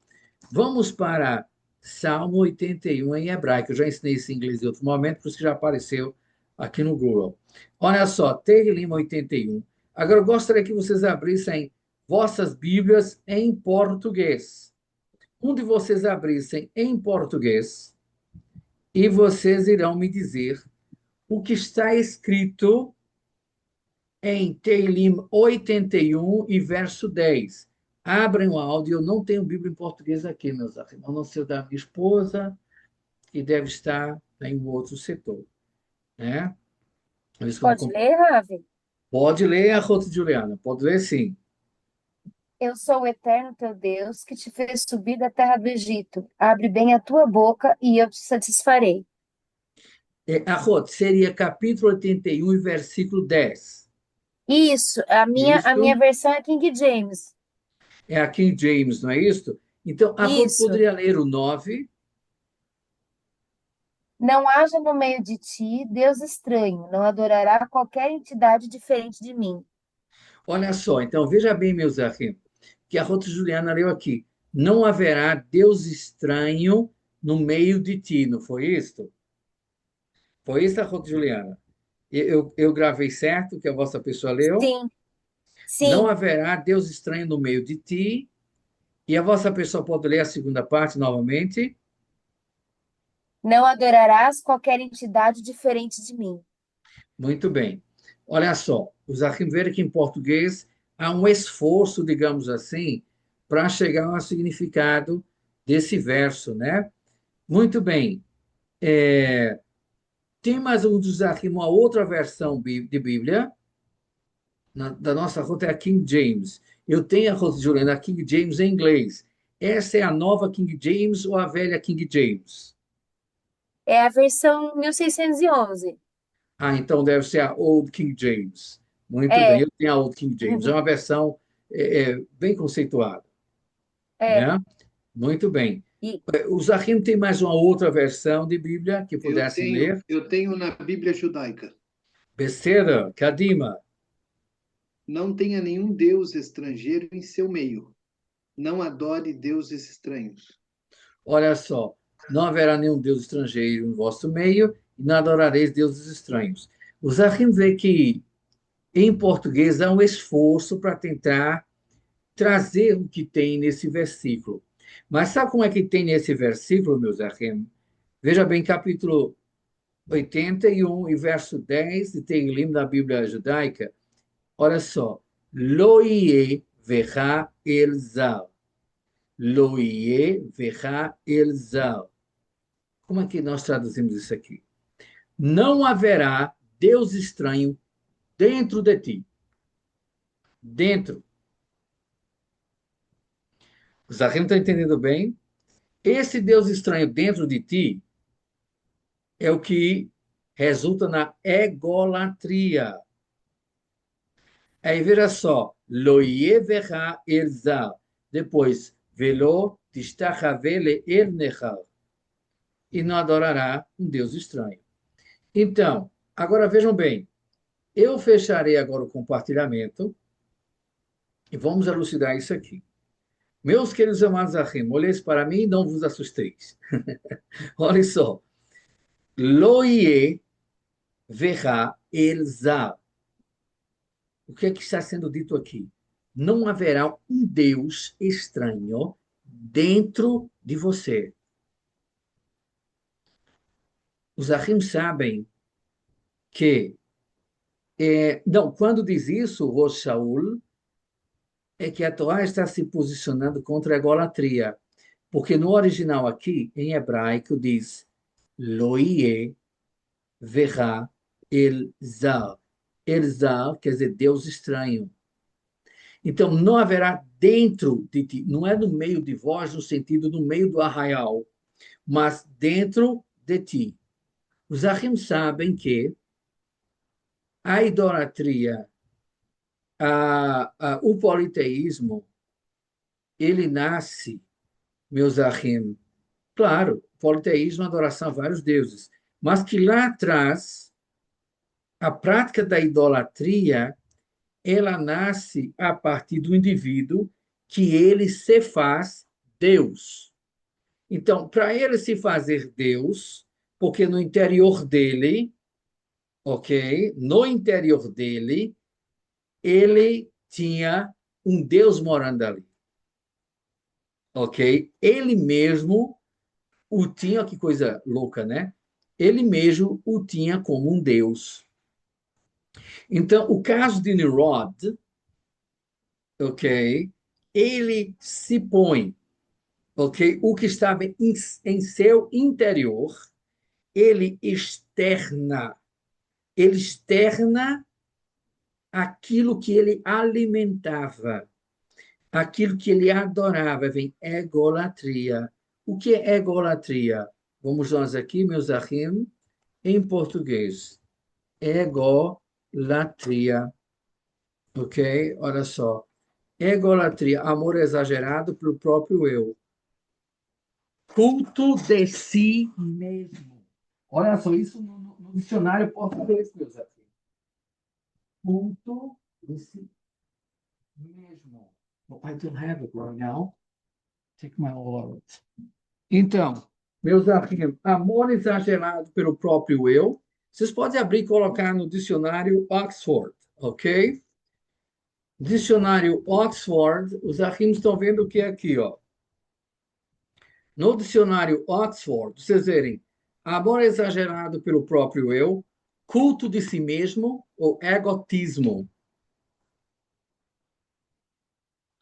Speaker 1: Vamos para Salmo 81 em hebraico. Eu já ensinei isso em inglês em outro momento, por isso que já apareceu aqui no Google. Olha só, Tehillim 81. Agora, eu gostaria que vocês abrissem vossas Bíblias em português. Um de vocês abrissem em português e vocês irão me dizer o que está escrito em Tehillim 81 e verso 10. Abrem o áudio, eu não tenho Bíblia em português aqui, meus irmãos, a não ser da minha esposa, que deve estar em um outro setor, né? Por isso que eu
Speaker 2: Pode
Speaker 1: vou...
Speaker 2: ler, Ravi?
Speaker 1: Pode ler a Rota de Juliana, pode ler sim.
Speaker 2: Eu sou o eterno teu Deus, que te fez subir da terra do Egito. Abre bem a tua boca e eu te satisfarei.
Speaker 1: A Rota seria capítulo 81 e versículo 10.
Speaker 2: Isso, a minha
Speaker 1: Isso
Speaker 2: versão é King James.
Speaker 1: é a King James, não é isso? Então, a Rota
Speaker 2: Isso.
Speaker 1: poderia ler o 9.
Speaker 2: Não haja no meio de ti Deus estranho, não adorará qualquer entidade diferente de mim.
Speaker 1: Olha só, então veja bem, meus irmãos, que a Rota Juliana leu aqui. Não haverá Deus estranho no meio de ti, não foi isso? Foi isso a Rota Juliana. Eu gravei certo que a vossa pessoa leu?
Speaker 2: Sim,
Speaker 1: Não
Speaker 2: sim.
Speaker 1: haverá Deus estranho no meio de ti. E a vossa pessoa pode ler a segunda parte novamente?
Speaker 2: Não adorarás qualquer entidade diferente de mim.
Speaker 1: Muito bem. Olha só, os arquiveram que em português há um esforço, digamos assim, para chegar ao significado desse verso, né? Muito bem. Tem mais um desafio, uma outra versão de Bíblia, da nossa rota é a King James. Eu tenho a rota de Juliana, a King James em inglês. Essa é a nova King James ou a velha King James?
Speaker 2: É a versão 1611.
Speaker 1: Ah, então deve ser a Old King James. Muito bem,
Speaker 2: É,
Speaker 1: eu tenho a Old King James. É uma versão bem conceituada,
Speaker 2: é.
Speaker 1: né? Muito bem.
Speaker 2: E
Speaker 1: O Zahim tem mais uma outra versão de Bíblia que
Speaker 3: Eu
Speaker 1: pudessem
Speaker 3: tenho,
Speaker 1: ler.
Speaker 3: eu tenho na Bíblia judaica.
Speaker 1: Becerra, Kadima.
Speaker 3: Não tenha nenhum deus estrangeiro em seu meio. Não adore deuses estranhos.
Speaker 1: Olha só, não haverá nenhum Deus estrangeiro em vosso meio e não adorareis deuses estranhos. O Zahim vê que em português há um esforço para tentar trazer o que tem nesse versículo. Mas sabe como é que tem nesse versículo, meu Zahim? Veja bem, capítulo 81 e verso 10 de Teilim da Bíblia judaica. Olha só. Lo yeh vecha el zal. Lo yeh vecha el zal. Como é que nós traduzimos isso aqui? Não haverá Deus estranho dentro de ti. Dentro. O Zahim está entendendo bem? Esse Deus estranho dentro de ti é o que resulta na egolatria. Aí veja só, lo yevecha el zal. Depois, velo tistachavele el nechal. E não adorará um Deus estranho. Então, agora vejam bem, eu fecharei agora o compartilhamento e vamos elucidar isso aqui. Meus queridos amados Achim, olheis para mim e não vos assusteis. Olha só. Lo yevecha el zal. O que é que está sendo dito aqui? Não haverá um Deus estranho dentro de você. Os Ahim sabem que, não, quando diz isso, o Shaul, é que a Torá está se posicionando contra a idolatria. Porque no original aqui, em hebraico, diz Lo yeh verá el zar. El zar quer dizer Deus estranho. Então, não haverá dentro de ti, não é no meio de vós, no sentido no meio do arraial, mas dentro de ti. Os Achim sabem que a idolatria, o politeísmo, ele nasce, meus Achim, claro, politeísmo é adoração a vários deuses, mas que lá atrás, a prática da idolatria, ela nasce a partir do indivíduo que ele se faz Deus. Então, para ele se fazer Deus, porque no interior dele ok? No interior dele, ele tinha um Deus morando ali, ok? Ele mesmo o tinha, que coisa louca, né? Ele mesmo o tinha como um Deus. Então, o caso de Nimrod, ok? Ele se põe, ok? O que estava em seu interior, ele externa aquilo que ele alimentava, aquilo que ele adorava, vem egolatria. O que é egolatria? Vamos nós aqui, meus ahim, em português. Egolatria, ok? Olha só. Egolatria, amor exagerado pelo próprio eu. Culto de si mesmo. Olha só, isso no dicionário português, meus amigos. Culto de si mesmo. Well, I don't have it right now. Take my wallet. Então, meus amigos, amor exagerado pelo próprio eu. Vocês podem abrir e colocar no dicionário Oxford, ok? Dicionário Oxford, os arquivos estão vendo o que é aqui, ó. No dicionário Oxford, vocês verem, amor exagerado pelo próprio eu, culto de si mesmo ou egotismo.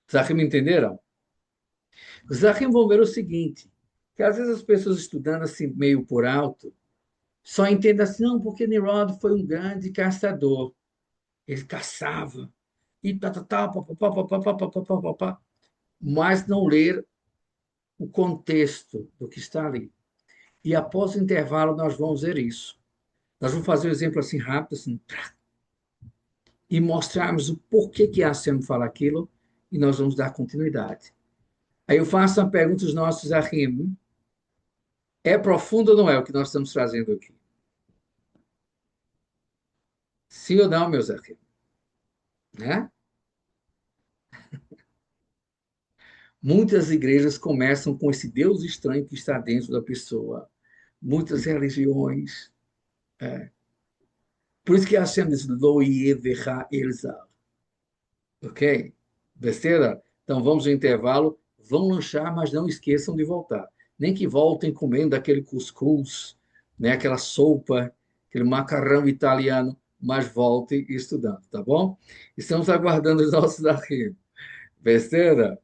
Speaker 1: Os arquivos entenderam? Os arquivos vão ver o seguinte, que às vezes as pessoas estudando assim meio por alto, só entendem assim, não, porque Nimrod foi um grande caçador. Ele caçava e tá, pá, mas não ler o contexto do que está ali. E após o intervalo, nós vamos ver isso. Nós vamos fazer um exemplo assim rápido, assim, e mostrarmos o porquê que a Hashem fala aquilo, e nós vamos dar continuidade. Aí eu faço uma pergunta aos nossos Ahim. É profundo ou não é o que nós estamos trazendo aqui? Sim ou não, meus Ahim? Né? Muitas igrejas começam com esse Deus estranho que está dentro da pessoa. Muitas religiões. É. Por isso que Hashem diz, Lo yevecha elzar. Ok? Besteira? Então vamos ao intervalo. Vão lanchar, mas não esqueçam de voltar. Nem que voltem comendo aquele cuscuz, né? Aquela sopa, aquele macarrão italiano, mas voltem estudando, tá bom? Estamos aguardando os nossos arquivos. Besteira?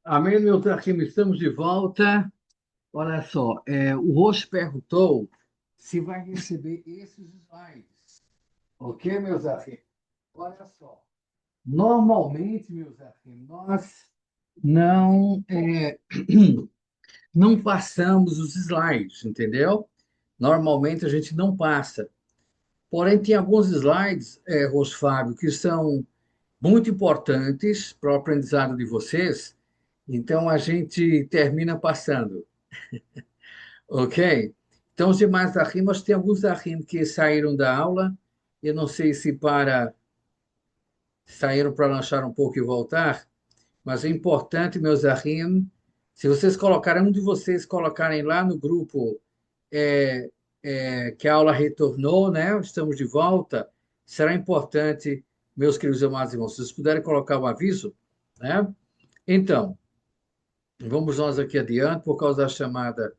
Speaker 1: Amém, meus amigos, estamos de volta. Olha só, o Roxo perguntou se vai receber esses slides. Ok, meus amigos? Olha só. Normalmente, meus amigos, nós não, não passamos os slides, entendeu? Normalmente a gente não passa. Porém, tem alguns slides, Roxo Fábio, que são muito importantes para o aprendizado de vocês. Então, a gente termina passando. Ok? Então, os demais arrimas, tem alguns arrimas que saíram da aula. Eu não sei se saíram para lanchar um pouco e voltar, mas é importante, meus arrimas, se vocês colocarem, um de vocês colocarem lá no grupo é, que a aula retornou, né? Estamos de volta. Será importante, meus queridos amados irmãos, se vocês puderem colocar o aviso, né? Então, vamos nós aqui adiante, por causa da chamada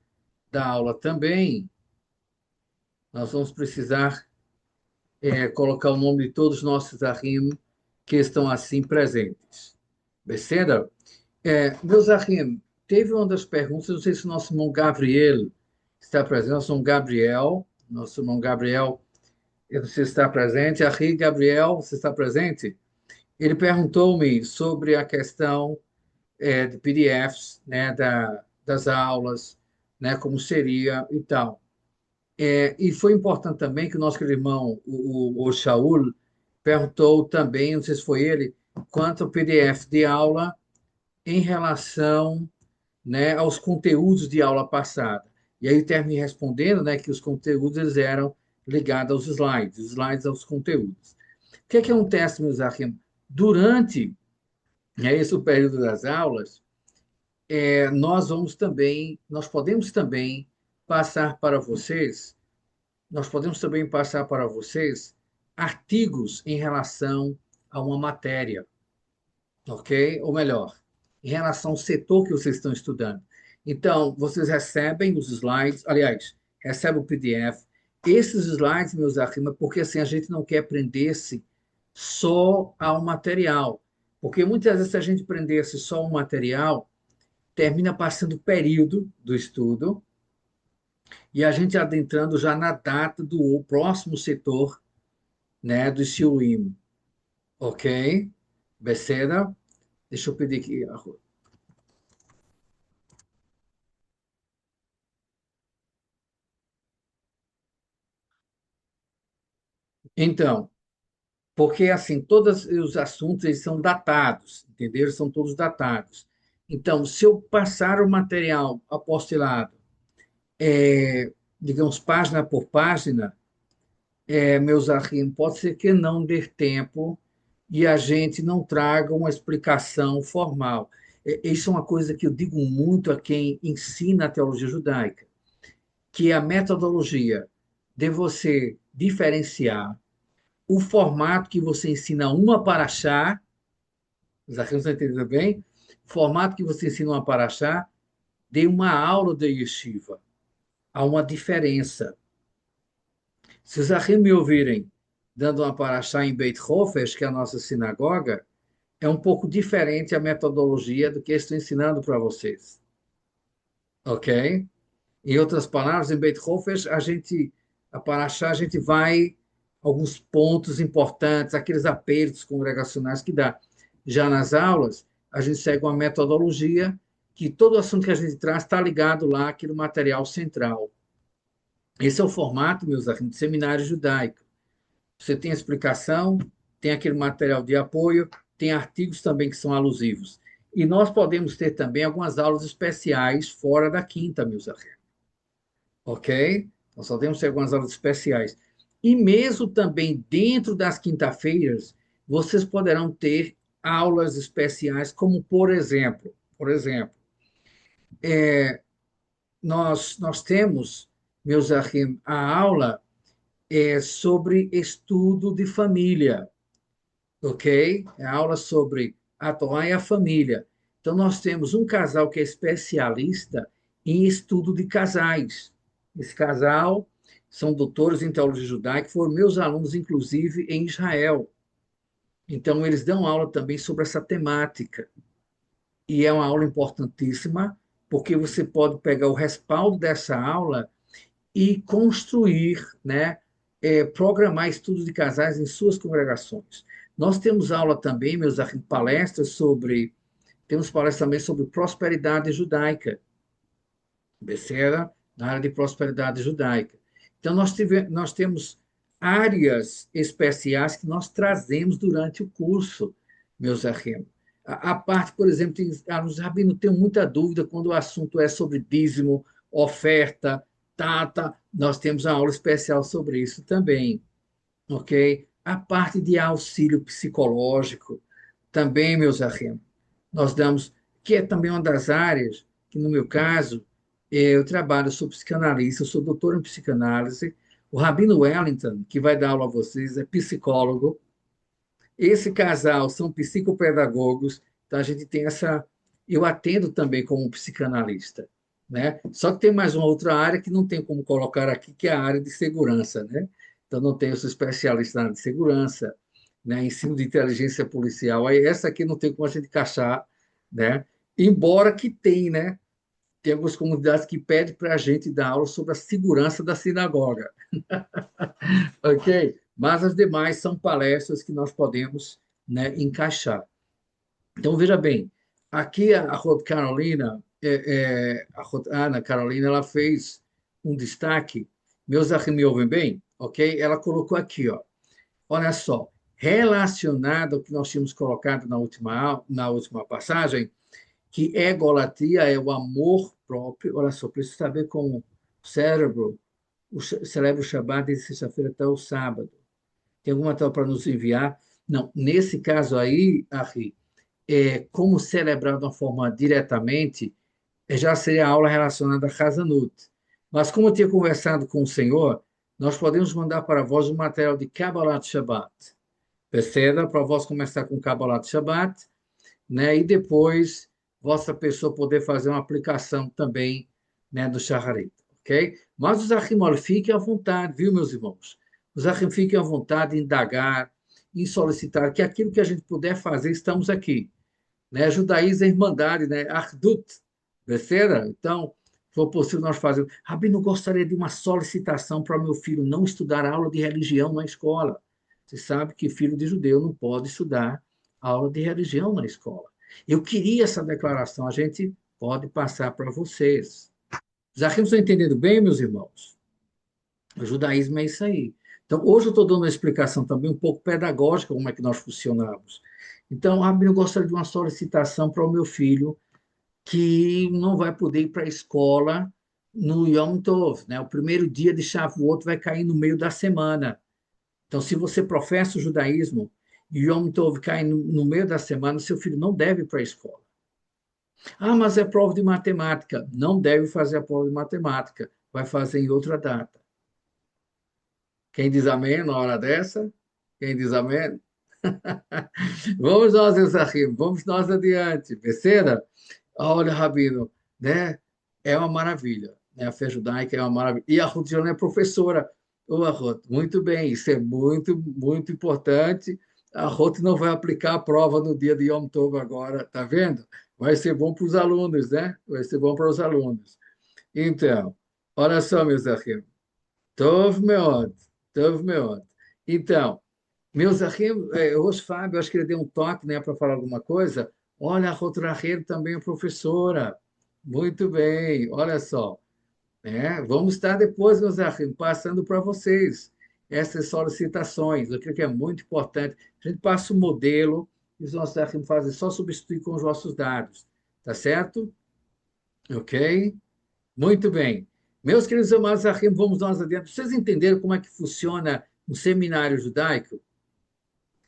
Speaker 1: da aula também, nós vamos precisar colocar o nome de todos os nossos arrim que estão assim presentes. Beceda? Meus arrim, teve uma das perguntas, não sei se o nosso irmão Gabriel está presente, nosso irmão Gabriel, eu não sei se está presente. Arri, Gabriel, você está presente? Ele perguntou-me sobre a questão de PDFs, né, das aulas, né, como seria e tal. E foi importante também que o nosso querido irmão, o Shaul, perguntou também, não sei se foi ele, quanto ao PDF de aula em relação, né, aos conteúdos de aula passada. E aí terminei respondendo, né, que os conteúdos eles eram ligados aos slides, os slides aos conteúdos. O que é um teste, meus amigos? Durante, né, esse período das aulas, nós podemos também passar para vocês artigos em relação a uma matéria, ok? Ou melhor, em relação ao setor que vocês estão estudando. Então, vocês recebem os slides, aliás, recebem o PDF. Esses slides, meus amigos, porque assim a gente não quer prender-se só ao material. Porque muitas vezes, se a gente prender-se só ao material, termina passando o período do estudo e a gente adentrando já na data do próximo setor, né, do Siuim. Ok? Beceda? Deixa eu pedir aqui. Então, porque assim, todos os assuntos eles são datados, entenderam? São todos datados. Então, se eu passar o material apostilado, digamos, página por página, meus arquivos, pode ser que não dê tempo e a gente não traga uma explicação formal. Isso é uma coisa que eu digo muito a quem ensina a teologia judaica, que é a metodologia de você diferenciar o formato que você ensina uma paraxá, os arquivos estão entendendo bem? O formato que você ensina uma paraxá de uma aula de yeshiva. Há uma diferença. Se os arquivos me ouvirem dando uma paraxá em Beit Hofesh, que é a nossa sinagoga, é um pouco diferente a metodologia do que eu estou ensinando para vocês. Ok? Em outras palavras, em Beit Hofesh, a paraxá, a gente vai alguns pontos importantes, aqueles apertos congregacionais que dá. Já nas aulas, a gente segue uma metodologia que todo assunto que a gente traz está ligado lá àquele material central. Esse é o formato, meus amigos, de seminário judaico. Você tem a explicação, tem aquele material de apoio, tem artigos também que são alusivos. E nós podemos ter também algumas aulas especiais fora da quinta, meus amigos. Ok? Nós só temos algumas aulas especiais. E mesmo também dentro das quinta-feiras, vocês poderão ter aulas especiais, como por exemplo, nós temos, meus amigos, a aula sobre estudo de família, ok? É a aula sobre a Torá e a família. Então, nós temos um casal que é especialista em estudo de casais. Esse casal são doutores em teologia judaica, foram meus alunos, inclusive, em Israel. Então, eles dão aula também sobre essa temática. e é uma aula importantíssima, porque você pode pegar o respaldo dessa aula e construir, né, programar estudos de casais em suas congregações. Nós temos aula também, meus amigos, palestras sobre, temos palestras também sobre prosperidade judaica, Becera, na área de prosperidade judaica. Então, nós temos áreas especiais que nós trazemos durante o curso, meus amigos. A parte, por exemplo, tem alunos, Rabino, tenho muita dúvida quando o assunto é sobre dízimo, oferta, tata, nós temos uma aula especial sobre isso também, ok? A parte de auxílio psicológico, também, meus amigos, nós damos, que é também uma das áreas que, no meu caso, eu trabalho, sou psicanalista, eu sou doutor em psicanálise. O Rabino Wellington, que vai dar aula a vocês, é psicólogo. Esse casal são psicopedagogos, então a gente tem essa. Eu atendo também como psicanalista, né? Só que tem mais uma outra área que não tem como colocar aqui, que é a área de segurança, né? Então não tenho, eu sou especialista na área de segurança, né? Ensino de inteligência policial. Aí essa aqui não tem como a gente encaixar, né? Embora que tem, né? Tem algumas comunidades que pedem para a gente dar aula sobre a segurança da sinagoga, ok? Mas as demais são palestras que nós podemos, né, encaixar. Então, veja bem, aqui a Ruth Carolina, a Ruth Ana Carolina, ela fez um destaque, meus amigos me ouvem bem? Ok? Ela colocou aqui, ó, olha só, relacionado ao que nós tínhamos colocado na última passagem, que egolatria é o amor próprio. Olha só, preciso saber como o cérebro celebra o Shabat desde sexta-feira até o sábado. Tem alguma tal para nos enviar? Não, nesse caso aí, Ari, como celebrar de uma forma diretamente, já seria a aula relacionada a Hazanut. Mas como eu tinha conversado com o senhor, nós podemos mandar para vós um material de Kabbalat Shabbat. Perceba, para vós começar com Kabbalat Shabbat, né? E depois vossa pessoa poder fazer uma aplicação também, né, do Shacharit, ok? Mas os achim, olha, fiquem à vontade, viu, meus irmãos? Os achim fiquem à vontade em indagar, em solicitar, que aquilo que a gente puder fazer, estamos aqui, né? Judaísmo é irmandade, né? Ardut, terceira. Então, se for possível, nós fazemos. Rabino, gostaria de uma solicitação para o meu filho não estudar aula de religião na escola. Você sabe que filho de judeu não pode estudar aula de religião na escola. Eu queria essa declaração, a gente pode passar para vocês. Os arquivos estão entendendo bem, meus irmãos? O judaísmo é isso aí. Então, hoje eu estou dando uma explicação também um pouco pedagógica, como é que nós funcionamos. Então, Rabino, eu gostaria de uma solicitação para o meu filho que não vai poder ir para a escola no Yom Tov, né? O primeiro dia de Shavuot vai cair no meio da semana. Então, se você professa o judaísmo e Yom Tov cai no meio da semana, seu filho não deve ir para a escola. Ah, mas é prova de matemática. Não deve fazer a prova de matemática. Vai fazer em outra data. Quem diz amém na hora dessa? Quem diz amém? Vamos nós, Eusahim, vamos nós adiante. Terceira, olha, Rabino, né? É uma maravilha. Né? A fé judaica é uma maravilha. E a Ruth é professora. Ô, Ruth, muito bem, isso é muito, muito importante. A Ruth não vai aplicar a prova no dia de Yom Tov agora, tá vendo? Vai ser bom para os alunos, né? Vai ser bom para os alunos. Então, olha só, meus amigos. Tov meod, tov meod. Então, meus amigos, hoje, Fábio, acho que ele deu um toque, né, para falar alguma coisa. Olha, a Ruth também é professora. Muito bem, olha só. Né? Vamos estar depois, meus amigos, passando para vocês essas solicitações. Eu creio que é muito importante. A gente passa o modelo e os nossos amigos fazem só substituir com os vossos dados. Tá certo? Ok? Muito bem. Meus queridos amados amigos, vamos nós adiante. Vocês entenderam como é que funciona um seminário judaico?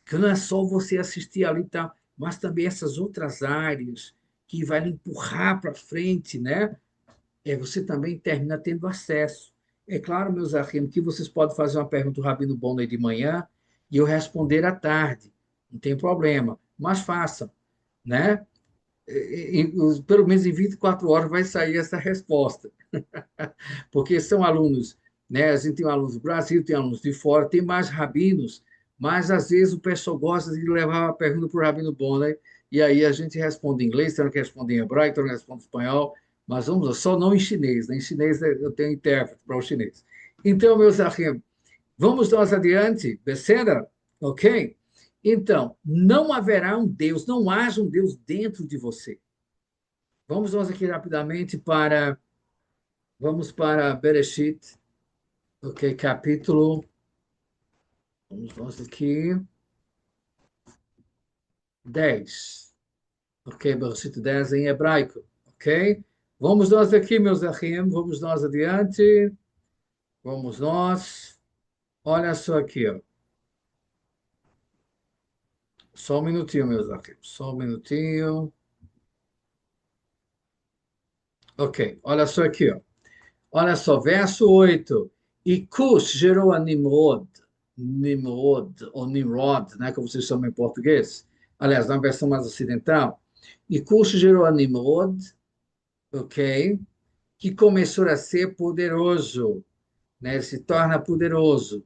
Speaker 1: Que não é só você assistir ali, tá? Mas também essas outras áreas que vai lhe empurrar para frente, né? Você também termina tendo acesso. É claro, meus amigos, que vocês podem fazer uma pergunta do Rabino Bonner de manhã e eu responder à tarde. Não tem problema, mas façam, né? Pelo menos em 24 horas vai sair essa resposta. Porque são alunos, né? A gente tem alunos do Brasil, tem alunos de fora, tem mais rabinos, mas às vezes o pessoal gosta de levar a pergunta para o Rabino Bonner e aí a gente responde em inglês, tem hora que responde em hebraico, tem hora que responde em espanhol, mas vamos lá, só não em chinês, né? Em chinês eu tenho intérprete para o chinês. Então, meus amigos, vamos nós adiante, Beceda? Ok? Então, não haverá um Deus, não haja um Deus dentro de você. Vamos nós aqui rapidamente vamos para Bereshit, ok? Capítulo, vamos nós aqui, 10. Ok, Bereshit 10 em hebraico, ok? Vamos nós aqui, meus achim, vamos nós adiante, vamos nós. Olha só aqui, ó. Só um minutinho, meus achim, só um minutinho. Ok, olha só aqui, ó. Olha só, verso 8. E Cush gerou a Nimrod, ou Nimrod, né, como vocês chamam em português. Aliás, na versão mais ocidental. E Cush gerou a Nimrod, ok? Que começou a ser poderoso, né? Ele se torna poderoso.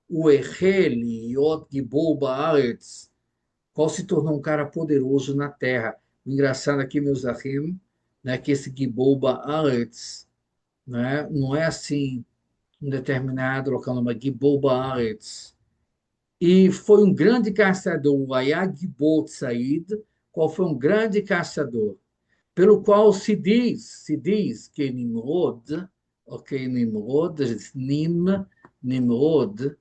Speaker 1: O Ehel Yod Gibor Baaretz, qual se tornou um cara poderoso na terra. O engraçado aqui, meus achim, né, que esse Gibor Baaretz, né, não é assim um determinado local, numa Gibor Baaretz. E foi um grande caçador, o Ayag Gibor Said, qual foi um grande caçador, pelo qual se diz que Nimrod, ok, Nimrod, Nimrod,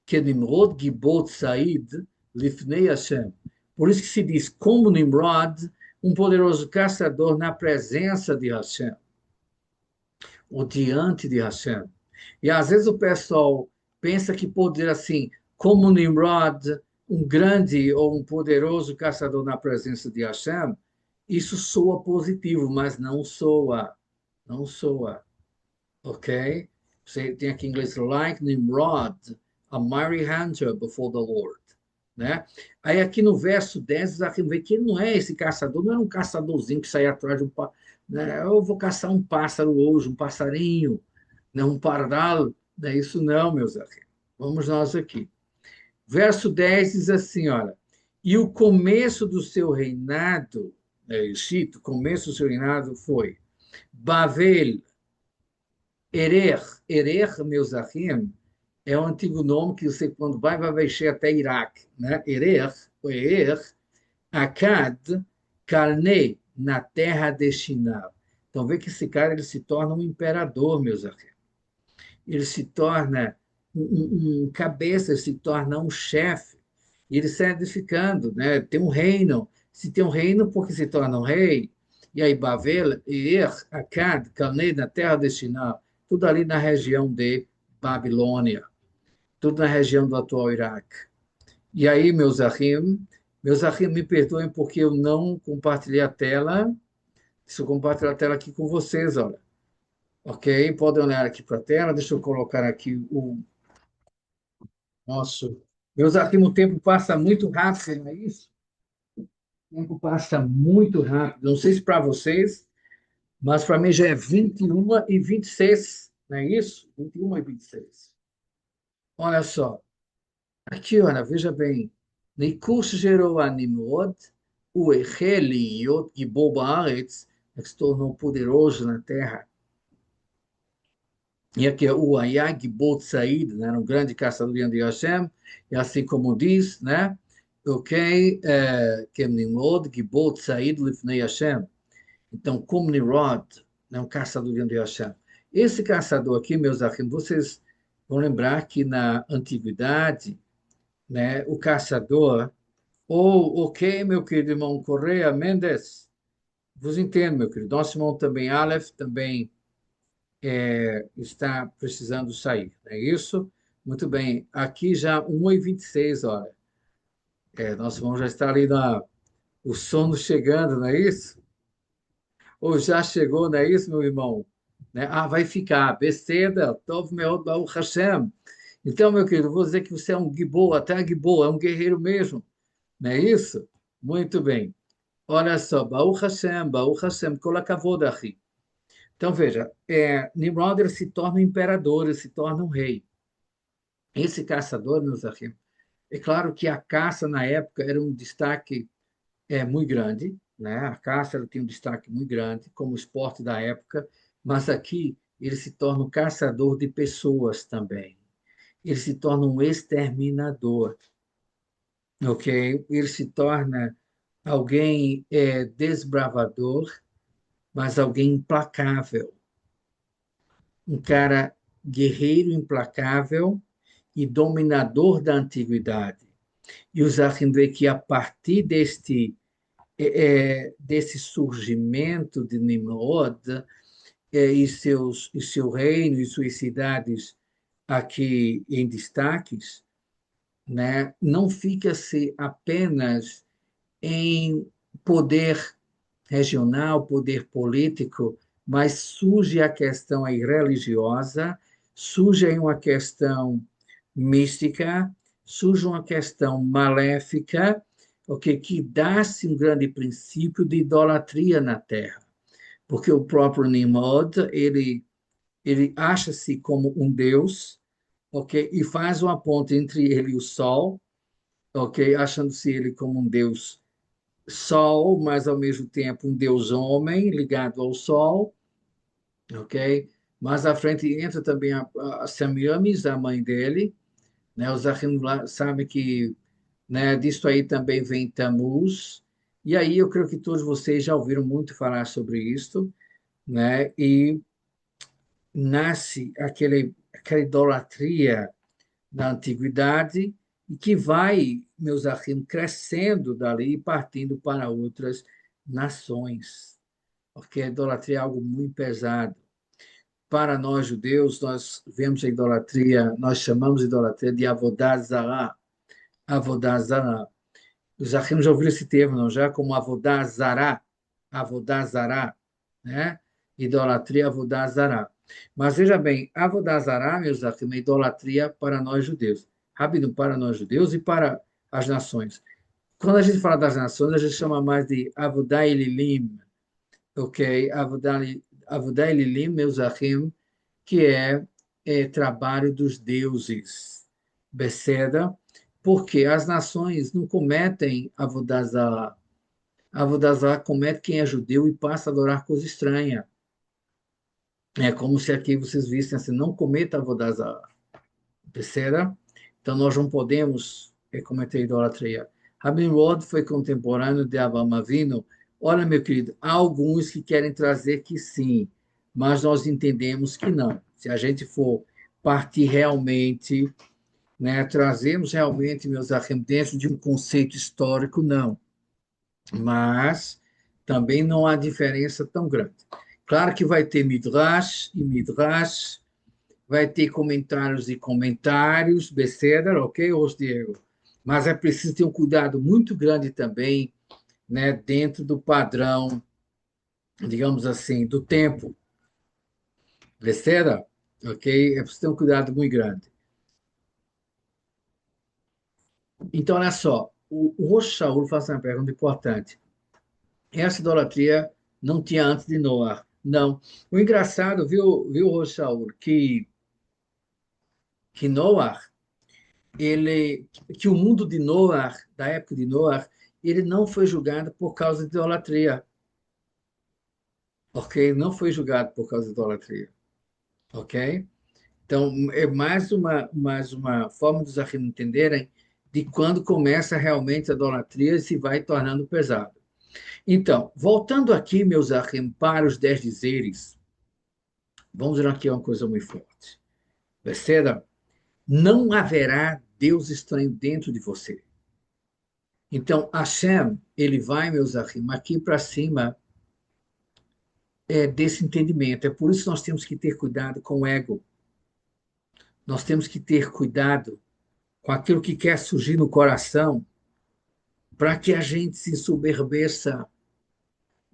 Speaker 1: que Nimrod Gibor Said, Lifnei Hashem. Por isso que se diz como Nimrod, um poderoso caçador na presença de Hashem, ou diante de Hashem. E às vezes o pessoal pensa que pode dizer assim, como Nimrod, um grande ou um poderoso caçador na presença de Hashem, isso soa positivo, mas não soa. Não soa, ok? Você tem aqui em inglês, like Nimrod, a mighty hunter before the Lord. Né? Aí aqui no verso 10, você vê que ele não é esse caçador, não é um caçadorzinho que sai atrás de um... Né? Eu vou caçar um pássaro hoje, um passarinho, não um pardal, não é isso não, meus amigos. Vamos nós aqui. Verso 10 diz assim, olha, e o começo do seu reinado, Egito, o começo do seu reinado foi Bavel, Erer, meus achim, é o antigo nome que você, quando vai mexer até Iraque, né? Erer, Akkad, Calnei, na terra de Shinar. Então, vê que esse cara ele se torna um imperador, meus amigos. Ele se torna um cabeça, se torna um chefe, e ele sai edificando, né? Tem um reino. Se tem um reino, porque se torna um rei. E aí, Bavel, Er, Akkad, Calnei, na terra de Shinar, tudo ali na região de Babilônia, tudo na região do atual Iraque. E aí, meus ahim, me perdoem porque eu não compartilhei a tela. Deixa eu compartilhar a tela aqui com vocês, olha. Ok? Podem olhar aqui para a tela. Deixa eu colocar aqui o nosso. Meus ahim, o tempo passa muito rápido, não é isso? O tempo passa muito rápido. Não sei se para vocês, mas para mim já é 21h26, não é isso? 21h26. Olha só. Aqui, olha, veja bem. Nikush gerou a Nimrod, o Echeli Yod Gibor Baaretz, que se tornou poderoso na terra. E aqui o Ayag Gibor Said, né, um grande caçador de Hashem, e assim como diz, né? Ok, que Nimrod Gibor Said Lifnei Hashem. Então, como Nimrod, né, um caçador de Hashem. Esse caçador aqui, meus amigos, vocês vão lembrar que na antiguidade, né, o caçador, ou ok, meu querido irmão Correia Mendes, vos entendo, meu querido. Nosso irmão também, Aleph, também está precisando sair, não é isso? Muito bem, aqui já 1h26, olha. Nosso irmão já está ali o sono chegando, não é isso? Ou já chegou, não é isso, meu irmão? Né? Ah, vai ficar. Beceda, Tov Meod Baruch Hashem. Então, meu querido, vou dizer que você é um gibor, até gibor, é um guerreiro mesmo, não é isso? Muito bem. Olha só, Baruch Hashem, kol hakavod, achi. Então, veja, Nimrod ele se torna um imperador, ele se torna um rei. Esse caçador, meus achim, é claro que a caça na época era um destaque é muito grande, né? A caça ela tem um destaque muito grande como esporte da época, mas aqui ele se torna um caçador de pessoas também. Ele se torna um exterminador, ok? Ele se torna alguém desbravador, mas alguém implacável, um cara guerreiro implacável e dominador da antiguidade. E os Achim vê que a partir desse surgimento de Nimrod e seu reino e suas cidades aqui em destaques, né, não fica-se apenas em poder regional, poder político, mas surge a questão aí religiosa, surge aí uma questão mística, surge uma questão maléfica, okay, que dá-se um grande princípio de idolatria na Terra, porque o próprio Nimrod, ele acha-se como um deus, ok, e faz uma ponte entre ele e o Sol, ok, achando-se ele como um deus Sol, mas ao mesmo tempo um deus homem ligado ao Sol, ok? Mais à frente entra também a Semiramis, a mãe dele, né? Os Achim sabem que, né, disso aí também vem Tammuz, e aí eu creio que todos vocês já ouviram muito falar sobre isso, né? E nasce aquela idolatria da antiguidade e que vai, meus afins, crescendo dali e partindo para outras nações, porque a idolatria é algo muito pesado. Para nós judeus, nós vemos a idolatria, nós chamamos a idolatria de Avodah Zarah. Avodah Zarah. Os achim já ouviram esse termo, não já? Como Avodah Zarah. Avodah Zarah, né? Idolatria, Avodah Zarah. Mas veja bem, Avodah Zarah, meus achim, é idolatria para nós judeus. Rápido, para nós judeus e para as nações. Quando a gente fala das nações, a gente chama mais de Avodah Elilim, ok? Avodah Elilim, meus achim, que é trabalho dos deuses. Beceda, porque as nações não cometem avodazara. Avodazara comete quem é judeu e passa a adorar coisa estranha. É como se aqui vocês vissem assim, não cometa avodazara. Beceda? Então nós não podemos cometer idolatria. Rabin Rod foi contemporâneo de Avraham Avinu. Olha, meu querido, há alguns que querem trazer que sim, mas nós entendemos que não. Se a gente for partir realmente, né, trazemos realmente, meus amigos, dentro de um conceito histórico, não. Mas também não há diferença tão grande. Claro que vai ter Midrash e Midrash, vai ter comentários e comentários, Beceder, ok, hoje, Diego? Mas é preciso ter um cuidado muito grande também, né, dentro do padrão, digamos assim, do tempo. Beceder, ok? É preciso ter um cuidado muito grande. Então, olha só, o Rosh Shaul faz uma pergunta importante. Essa idolatria não tinha antes de Noah. Não. O engraçado, viu Rosh Shaul, que Noah, que o mundo de Noah, da época de Noah, ele não foi julgado por causa de idolatria. Ok? Não foi julgado por causa de idolatria. Ok? Então, é mais uma forma dos afins entenderem de quando começa realmente a idolatria e se vai tornando pesado. Então, voltando aqui, meus afins, para os 10 dizeres, vamos ver aqui uma coisa muito forte. Perceba? Não haverá Deus estranho dentro de você. Então, Hashem, ele vai, meus afins, aqui para cima desse entendimento. É por isso que nós temos que ter cuidado com o ego. Nós temos que ter cuidado com aquilo que quer surgir no coração, para que a gente se ensoberbeça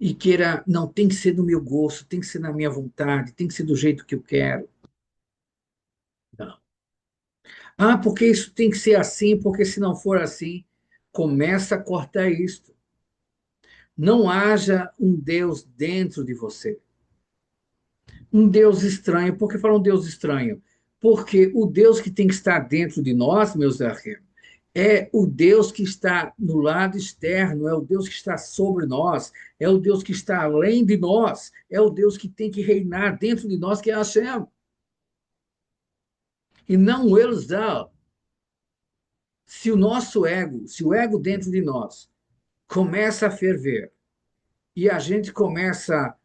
Speaker 1: e queira, não, tem que ser do meu gosto, tem que ser na minha vontade, tem que ser do jeito que eu quero. Não. Ah, porque isso tem que ser assim, porque se não for assim, começa a cortar isto. Não haja um Deus dentro de você. Um Deus estranho. Por que fala um Deus estranho? Porque o Deus que tem que estar dentro de nós, meus irmãos, é o Deus que está no lado externo, é o Deus que está sobre nós, é o Deus que está além de nós, é o Deus que tem que reinar dentro de nós, que é Hashem. E não o Elzal. Se o nosso ego, se o ego dentro de nós começa a ferver e a gente começa a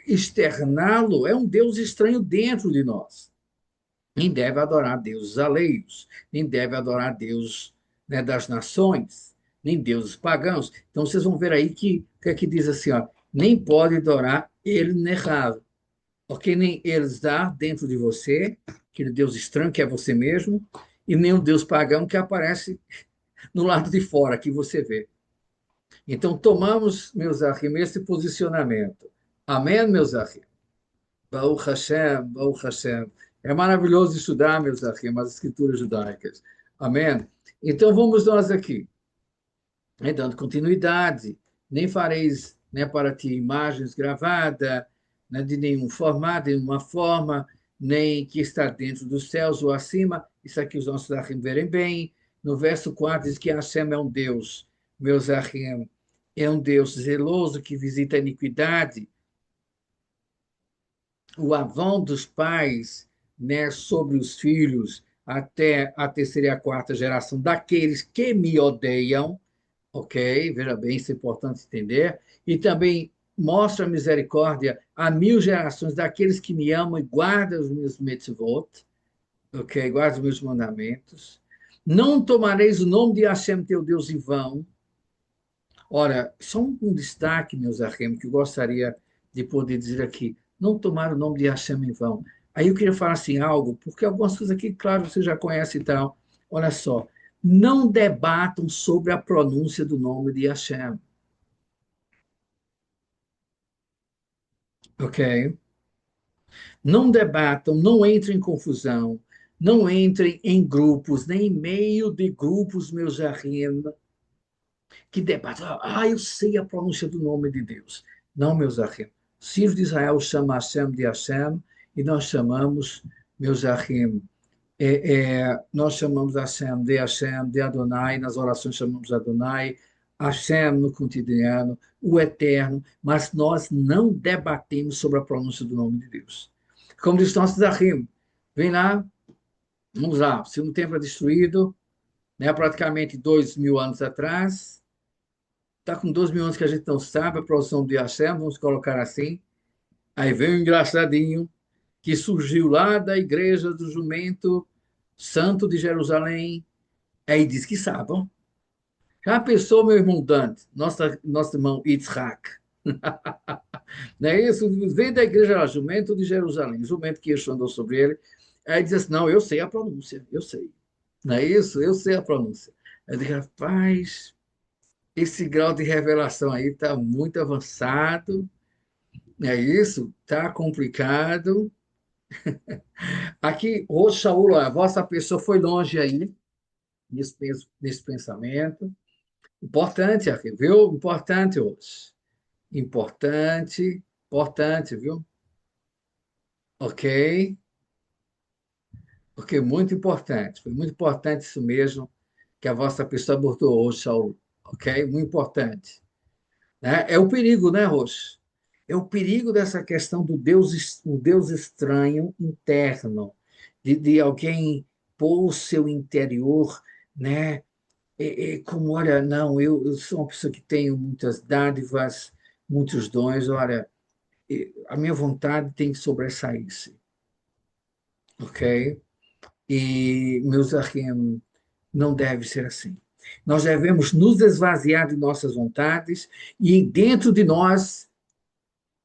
Speaker 1: externá-lo, é um Deus estranho dentro de nós. Nem deve adorar deuses alheios, nem deve adorar Deus, né, das nações, nem deuses pagãos. Então vocês vão ver aí que aqui diz assim, ó, nem pode adorar ele Nehar, ok? Nem eles dá dentro de você, aquele Deus estranho que é você mesmo, e nem o Deus pagão que aparece no lado de fora, que você vê. Então tomamos, meus ahim, esse posicionamento. Amém, meus ahim? Baruch Hashem, Baruch Hashem. É maravilhoso estudar, meus ahim, as escrituras judaicas. Amém? Então vamos nós aqui, né, dando continuidade. Nem fareis, né, para ti imagens gravadas, né, de nenhum formato, de nenhuma forma, nem que está dentro dos céus ou acima. Isso aqui os nossos ahim verem bem. No verso 4 diz que Hashem é um Deus, meus ahim, é um Deus zeloso que visita a iniquidade, o avão dos pais, né, sobre os filhos até a terceira e a quarta geração daqueles que me odeiam, ok? Veja bem, isso é importante entender. E também mostra a misericórdia a 1000 gerações daqueles que me amam e guardam os meus mitzvot, ok? Guardam os meus mandamentos. Não tomareis o nome de Hashem, teu Deus, em vão. Ora, só um destaque, meus arquemos, que eu gostaria de poder dizer aqui. Não tomar o nome de Hashem em vão. Aí eu queria falar assim algo, porque algumas coisas aqui, claro, você já conhece e tal. Olha só, não debatam sobre a pronúncia do nome de Hashem, ok? Não debatam, não entrem em confusão, não entrem em grupos, nem em meio de grupos, meus arquemos, que debatem. Ah, eu sei a pronúncia do nome de Deus. Não, meus ahim. Os filhos de Israel chamam Hashem de Hashem e nós chamamos, meus ahim, nós chamamos Hashem, de Adonai, nas orações chamamos Adonai, Hashem no cotidiano, o Eterno, mas nós não debatemos sobre a pronúncia do nome de Deus. Como diz nossos ahim, vem lá, vamos lá, se o templo é destruído, né, praticamente 2000 anos atrás, está com 2.000 anos que a gente não sabe a produção de Hashem, vamos colocar assim. Aí vem o engraçadinho que surgiu lá da igreja do jumento santo de Jerusalém. Aí diz que sabem. Já pensou, meu irmão Dante, nosso irmão Yitzhak? Não é isso? Vem da igreja lá, jumento de Jerusalém, jumento que Yeshua andou sobre ele. Aí diz assim, não, eu sei a pronúncia, eu sei. Não é isso? Eu sei a pronúncia. Eu digo, rapaz, esse grau de revelação aí está muito avançado, é isso? Está complicado. Aqui, ô Saúl, a vossa pessoa foi longe aí, nesse pensamento. Importante aqui, viu? Importante hoje. Importante, importante, viu? Ok? Porque muito importante. Foi muito importante isso mesmo que a vossa pessoa abordou hoje, Saúl. Ok? Muito importante. Né? É o perigo, né, Roxo? É o perigo dessa questão do Deus, o Deus estranho interno, de alguém pôr o seu interior, né? Como, olha, não, eu sou uma pessoa que tenho muitas dádivas, muitos dons, olha, a minha vontade tem que sobressair-se, ok? E, meus irmãos, não deve ser assim. Nós devemos nos esvaziar de nossas vontades e dentro de nós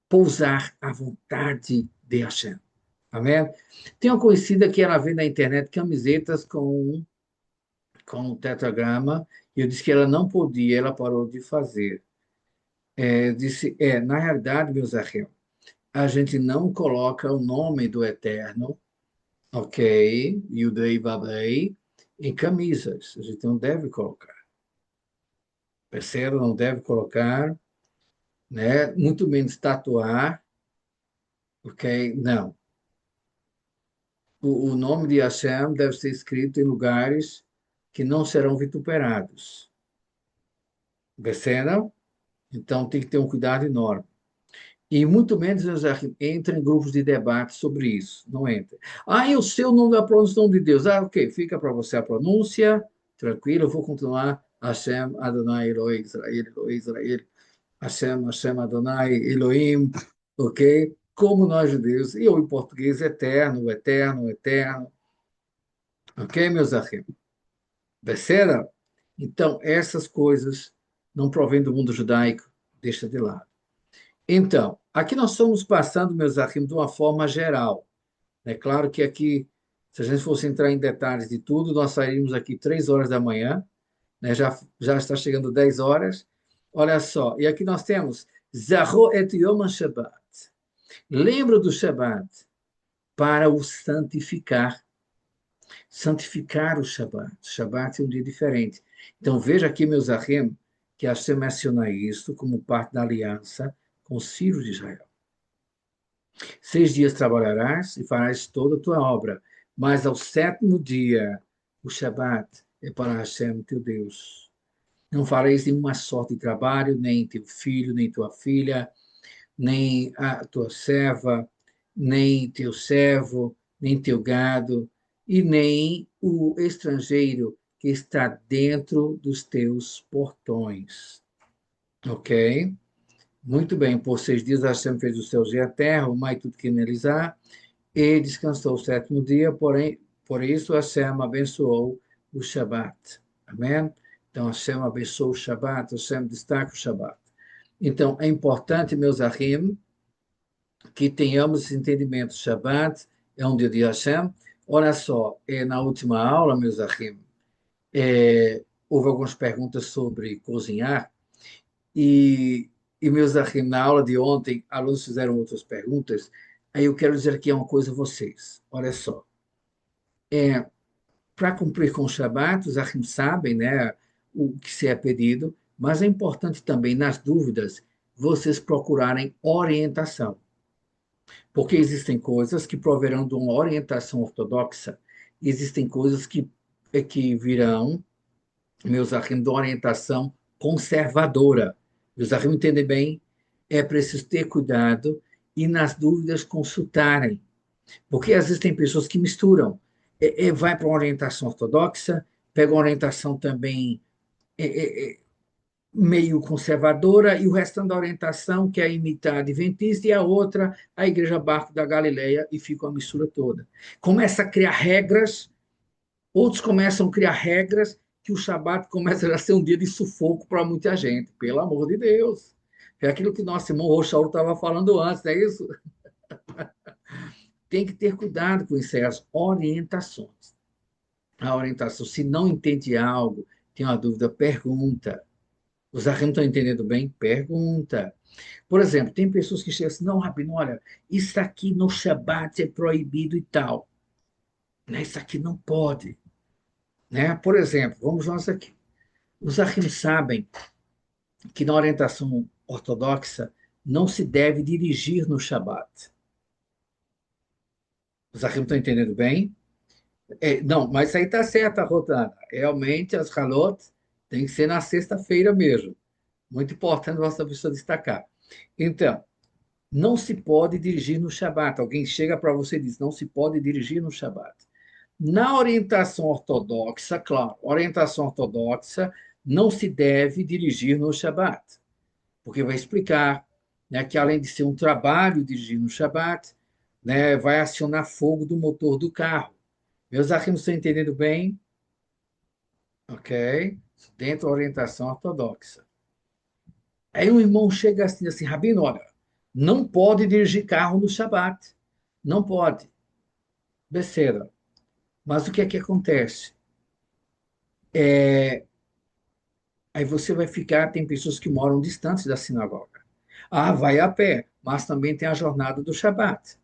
Speaker 1: pousar a vontade de Hashem. Amém? Tem uma conhecida que ela vê na internet camisetas com um tetragrama, e eu disse que ela não podia, ela parou de fazer. Disse, na realidade, meus irmãos, a gente não coloca o nome do Eterno, ok, Yudei Vavei, em camisas. A gente não deve colocar. Percebe? Não deve colocar, né? Muito menos tatuar, ok? Não. O nome de Hashem deve ser escrito em lugares, que não serão vituperados. Percebem? Então, tem que ter um cuidado enorme. E muito menos entra em grupos de debate sobre isso. Não entra. Ah, eu sei o nome da pronúncia de Deus. Ah, ok, fica para você a pronúncia. Tranquilo, eu vou continuar. Hashem, Adonai, Elohim, Israel, Elohim, Israel. Hashem, Hashem, Adonai, Elohim. Ok? Como nós judeus. E eu, em português, eterno, eterno, eterno. Ok, meus amigos? Perceberam? Então, essas coisas não provêm do mundo judaico. Deixa de lado. Então, aqui nós estamos passando, meus amigos, de uma forma geral. É claro que aqui, se a gente fosse entrar em detalhes de tudo, nós sairíamos aqui 3 horas da manhã, né? Já está chegando 10 horas. Olha só, e aqui nós temos Zahor et Yom Shabbat. Lembra do Shabbat para o santificar. Santificar o Shabbat. Shabbat é um dia diferente. Então, veja aqui, meus amigos, que Hashem menciona isso como parte da aliança com os filhos de Israel. 6 dias trabalharás e farás toda a tua obra, mas ao sétimo dia, o Shabat, é para Hashem, teu Deus. Não fareis nenhuma sorte de trabalho, nem teu filho, nem tua filha, nem a tua serva, nem teu servo, nem teu gado, e nem o estrangeiro que está dentro dos teus portões. Ok? Muito bem, por 6 dias Hashem fez os céus e a terra, o mar e tudo que neles há, e descansou o sétimo dia, porém, por isso Hashem abençoou o Shabat. Amém? Então, Hashem abençoou o Shabat, Hashem destaca o Shabat. Então, é importante, meus ahim, que tenhamos esse entendimento. Shabat é um dia de Hashem. Olha só, na última aula, meus ahim, houve algumas perguntas sobre cozinhar, e, meus ahim, na aula de ontem, alunos fizeram outras perguntas, aí eu quero dizer aqui uma coisa a vocês. Olha só. Para cumprir com o Shabat, os ahim sabem, né, o que se é pedido, mas é importante também, nas dúvidas, vocês procurarem orientação. Porque existem coisas que proverão de uma orientação ortodoxa, existem coisas que virão, meus ahim, de uma orientação conservadora. Meus ahim, entendem bem? É preciso ter cuidado e, nas dúvidas, consultarem. Porque às vezes tem pessoas que misturam. Vai para uma orientação ortodoxa, pega uma orientação também meio conservadora, e o restante da orientação quer imitar a adventista, e a outra, a Igreja Barco da Galileia, e fica uma mistura toda. Começa a criar regras, outros começam a criar regras, que o Shabat começa a ser um dia de sufoco para muita gente, pelo amor de Deus. É aquilo que nosso irmão Rochaur estava falando antes, não é isso? Tem que ter cuidado com isso, as orientações. A orientação, se não entende algo, tem uma dúvida, pergunta. Os arremos estão entendendo bem? Pergunta. Por exemplo, tem pessoas que chegam assim, não, Rabino, olha, isso aqui no Shabat é proibido e tal. Né? Isso aqui não pode. Né? Por exemplo, vamos nós aqui. Os arremos sabem que na orientação ortodoxa não se deve dirigir no Shabat. Os arremos estão entendendo bem? Não, mas aí está certa, Rotana. Realmente, as halot tem que ser na sexta-feira mesmo. Muito importante nossa pessoa destacar. Então, não se pode dirigir no Shabat. Alguém chega para você e diz, não se pode dirigir no Shabat. Na orientação ortodoxa, claro, orientação ortodoxa, não se deve dirigir no Shabat, porque vai explicar, né, que além de ser um trabalho dirigir no Shabat, né, vai acionar fogo do motor do carro. Meus amigos, estão entendendo bem? Ok? Dentro da orientação ortodoxa. Aí um irmão chega assim, Rabino, olha, não pode dirigir carro no Shabat. Não pode. Besteira. Mas o que é que acontece? Aí você vai ficar, tem pessoas que moram distantes da sinagoga. Ah, vai a pé, mas também tem a jornada do Shabat.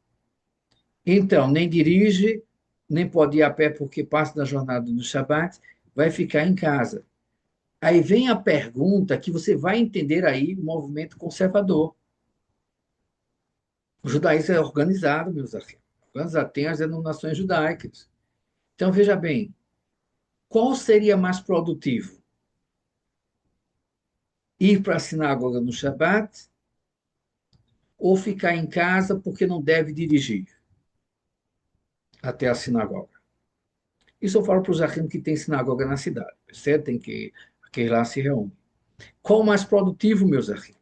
Speaker 1: Então, nem dirige, nem pode ir a pé porque passa da jornada do Shabat, vai ficar em casa. Aí vem a pergunta que você vai entender aí o movimento conservador. O judaísmo é organizado, meus amigos. Organizado, tem as denominações judaicas. Então, veja bem, Qual seria mais produtivo? Ir para a sinagoga no Shabat ou ficar em casa porque não deve dirigir até a sinagoga? Isso eu falo para os arquivos que tem sinagoga na cidade, certo? Tem que lá se reúne. Qual o mais produtivo, meus arquivos?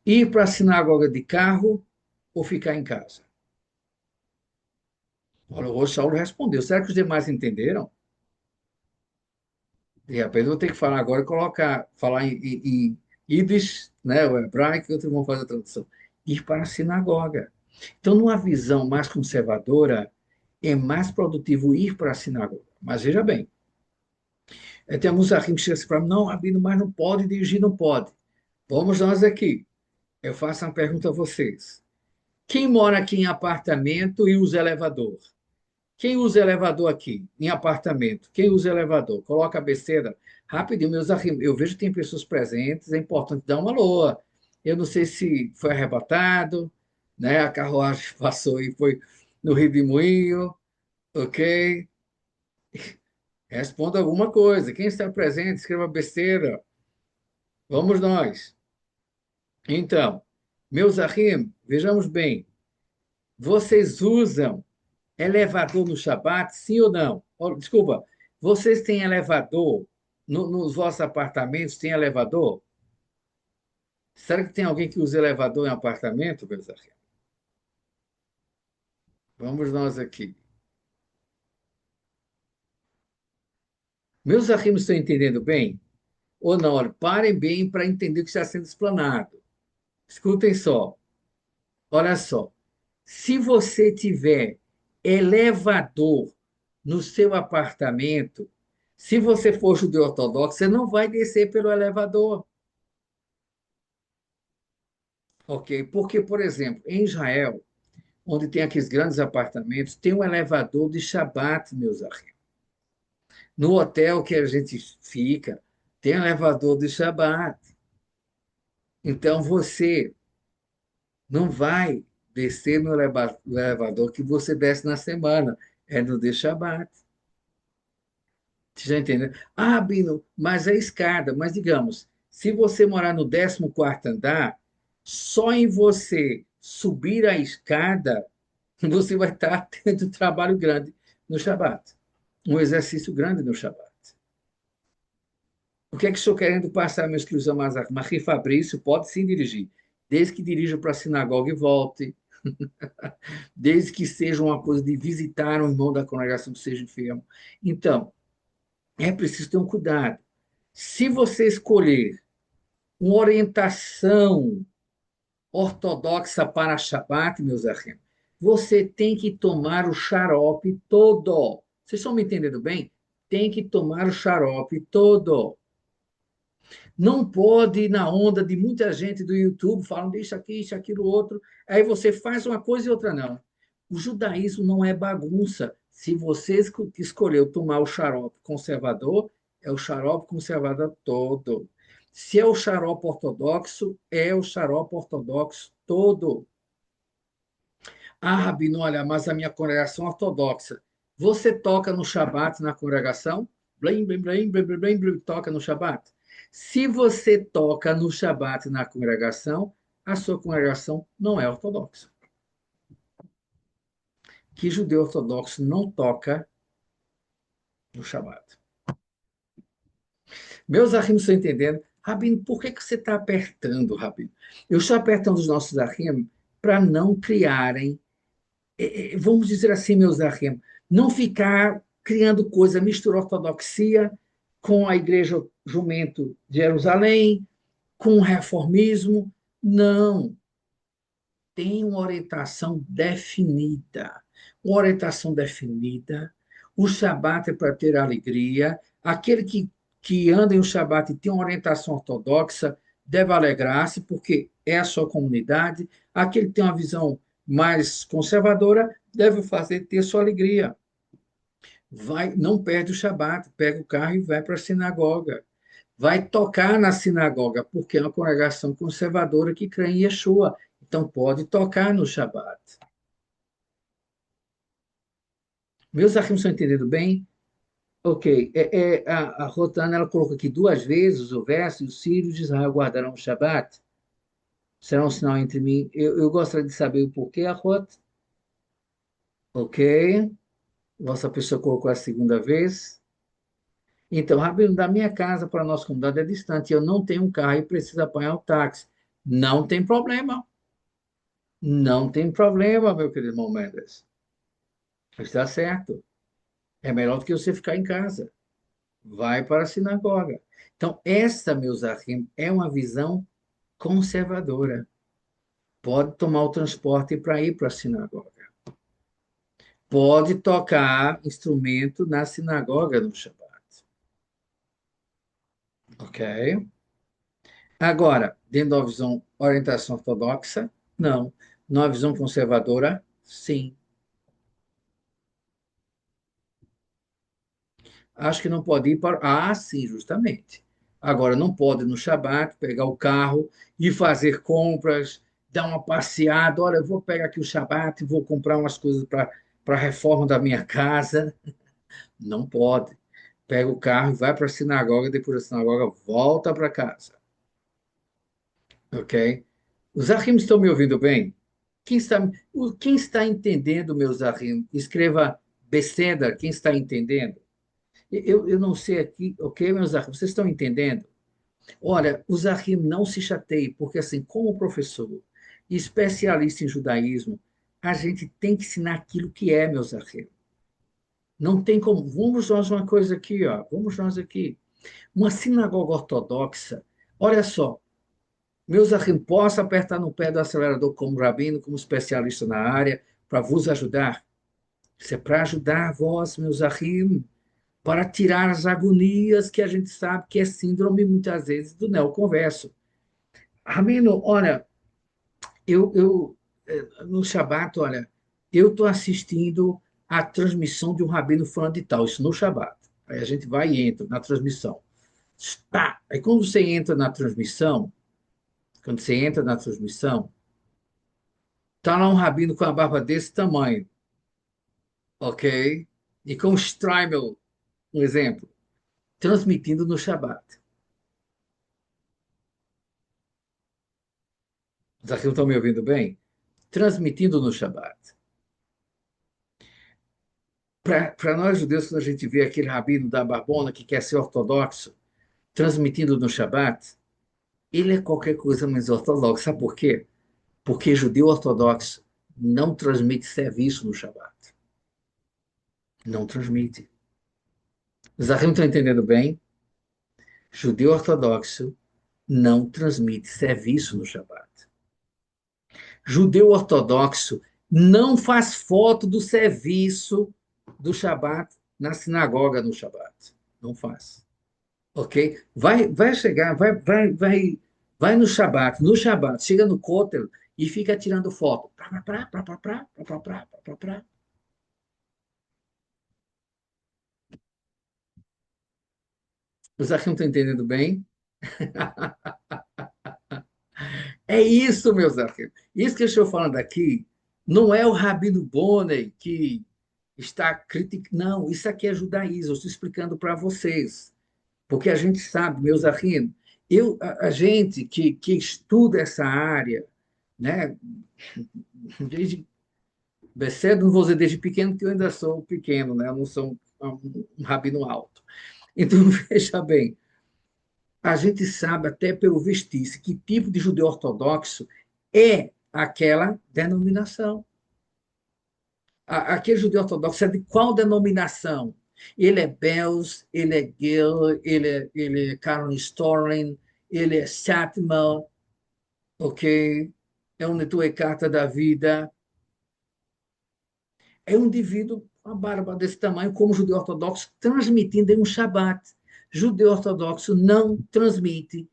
Speaker 1: Ir para a sinagoga de carro ou ficar em casa? Olha, o Saulo respondeu. Será que os demais entenderam? De repente, eu vou ter que falar agora e falar em Yiddish, né, o hebraico, e outros vão fazer a tradução. Ir para a sinagoga. Então, numa visão mais conservadora, é mais produtivo ir para a sinagoga. Mas veja bem, tem alguns arquivos que chegam assim para mim, não, Rabino, mas não pode dirigir, não pode. Vamos nós aqui. Eu faço uma pergunta a vocês. Quem mora aqui em apartamento e usa elevador? Quem usa elevador aqui, em apartamento? Quem usa elevador? Coloca a besteira. Rapidinho, meus amigos. Eu vejo que tem pessoas presentes, é importante dar uma loa. Eu não sei se foi arrebatado, né? A carruagem passou e foi no Rio de Moinho, ok? Responda alguma coisa. Quem está presente, escreva besteira. Vamos nós. Então, meus amigos, vejamos bem. Vocês usam elevador no Shabat, sim ou não? Oh, desculpa, vocês têm elevador nos vossos apartamentos? Tem elevador? Será que tem alguém que usa elevador em apartamento, Bezerra? Vamos nós aqui. Meus arquivos estão entendendo bem? Ou não? Olha, parem bem para entender o que está sendo explanado. Escutem só. Olha só. Se você tiver elevador no seu apartamento, se você for judeu ortodoxo, você não vai descer pelo elevador. Ok? Porque, por exemplo, em Israel, onde tem aqueles grandes apartamentos, tem um elevador de Shabat, meus amigos. No hotel que a gente fica, tem elevador de Shabat. Então, você não vai descer no elevador que você desce na semana, é no de Shabat. Você já entendeu? Ah, Bino, mas é escada. Mas, digamos, se você morar no 14º andar, só em você subir a escada, você vai estar tendo um trabalho grande no Shabat. Um exercício grande no Shabat. O que é que estou querendo passar, meus queridos amados? Marri Fabrício pode sim dirigir, desde que dirija para a sinagoga e volte, desde que seja uma coisa de visitar um irmão da congregação que seja enfermo. Então, é preciso ter um cuidado. Se você escolher uma orientação ortodoxa para Shabat, meus irmãos, você tem que tomar o xarope todo. Vocês estão me entendendo bem? Tem que tomar o xarope todo. Não pode ir na onda de muita gente do YouTube falando isso aqui, isso, aquilo, outro. Aí você faz uma coisa e outra não. O judaísmo não é bagunça. Se você escolheu tomar o xarope conservador, é o xarope conservador todo. Se é o xarope ortodoxo, é o xarope ortodoxo todo. Ah, Rabino, olha, mas a minha congregação é ortodoxa. Você toca no Shabat na congregação? Blim, blim, blim, blim, blim, blim, blim, toca no Shabat? Se você toca no Shabat na congregação, a sua congregação não é ortodoxa. Que judeu ortodoxo não toca no Shabat? Meus arrimos estão entendendo. Rabino, por que você está apertando, Rabino? Eu estou apertando os nossos arrimos para não criarem, vamos dizer assim, meus arrimos, não ficar criando coisa, misturar ortodoxia com a igreja jumento de Jerusalém, com o reformismo. Não. Tem uma orientação definida. Uma orientação definida. O Shabat é para ter alegria. Aquele que anda em um Shabat e tem uma orientação ortodoxa deve alegrar-se, porque é a sua comunidade. Aquele que tem uma visão mais conservadora deve fazer ter sua alegria. Vai, não perde o Shabat, pega o carro e vai para a sinagoga. Vai tocar na sinagoga, porque é uma congregação conservadora que crê em Yeshua. Então pode tocar no Shabat. Meus irmãos estão entendendo bem? Ok. A Rotana ela colocou aqui duas vezes o verso, e os filhos de Israel guardarão o Shabat. Será um sinal entre mim. Eu gostaria de saber o porquê, a Rot. Ok. Vossa pessoa colocou a segunda vez. Então, Rabino, da minha casa para a nossa comunidade é distante. Eu não tenho um carro e preciso apanhar o táxi. Não tem problema. Não tem problema, meu querido irmão Mendes. Está certo. É melhor do que você ficar em casa. Vai para a sinagoga. Então, esta, meus amigos, é uma visão conservadora. Pode tomar o transporte para ir para a sinagoga. Pode tocar instrumento na sinagoga no Shabat. Ok? Agora, dentro da visão orientação ortodoxa, não. Na visão conservadora, sim. Acho que não pode ir para. Ah, sim, justamente. Agora, não pode no Shabat pegar o carro e fazer compras, dar uma passeada. Olha, eu vou pegar aqui o Shabat e vou comprar umas coisas para a reforma da minha casa. Não pode. Pega o carro e vai para a sinagoga, depois da sinagoga volta para casa. Ok? Os Ahim estão me ouvindo bem? Quem está entendendo, meus Ahim? Escreva Beceda, quem está entendendo? Eu não sei aqui, ok, meus Ahim? Vocês estão entendendo? Olha, os Ahim não se chateiem, porque assim, como professor e especialista em judaísmo, a gente tem que ensinar aquilo que é, meus Ahim. Não tem como. Vamos nós uma coisa aqui, ó. Vamos nós aqui. Uma sinagoga ortodoxa, olha só, meus Ahim, posso apertar no pé do acelerador como rabino, como especialista na área, para vos ajudar? Isso é para ajudar vós, meus Ahim, para tirar as agonias que a gente sabe que é síndrome, muitas vezes, do neoconverso. Rabino, olha, no Shabat, olha, eu estou assistindo a transmissão de um rabino falando de tal, isso no Shabat. Aí a gente vai e entra na transmissão. Tá. Aí quando você entra na transmissão, tá lá um rabino com a barba desse tamanho, ok? E com o Streimel, um exemplo, transmitindo no Shabat. Os aqui não estão me ouvindo bem? Transmitindo no Shabat. Para nós judeus, quando a gente vê aquele rabino da barbona que quer ser ortodoxo, transmitindo no Shabat, ele é qualquer coisa menos ortodoxo. Sabe por quê? Porque judeu ortodoxo não transmite serviço no Shabat. Não transmite. Os aqui não estão entendendo bem? Judeu ortodoxo não transmite serviço no Shabat. Judeu ortodoxo não faz foto do serviço do Shabat na sinagoga no Shabat. Não faz. Ok? Vai chegar, vai no Shabat. No Shabat, chega no Kotel e fica tirando foto. Os aqui não estão entendendo bem? É isso, meus amigos. Isso que eu estou falando aqui não é o Rabino Bonner que está criticando. Não, isso aqui é judaísmo. Eu estou explicando para vocês. Porque a gente sabe, meus amigos, a gente que estuda essa área, né, desde cedo, não vou dizer desde pequeno, porque eu ainda sou pequeno, né, eu não sou um rabino alto. Então, veja bem, a gente sabe até pelo vestício que tipo de judeu ortodoxo é aquela denominação. Aquele judeu ortodoxo é de qual denominação? Ele é Belz, ele é Gil, ele é Karen Storling, ele é Satmar, ok? É um Netuecata da vida. É um indivíduo com a barba desse tamanho, como judeu ortodoxo, transmitindo em um Shabat. Judeu ortodoxo não transmite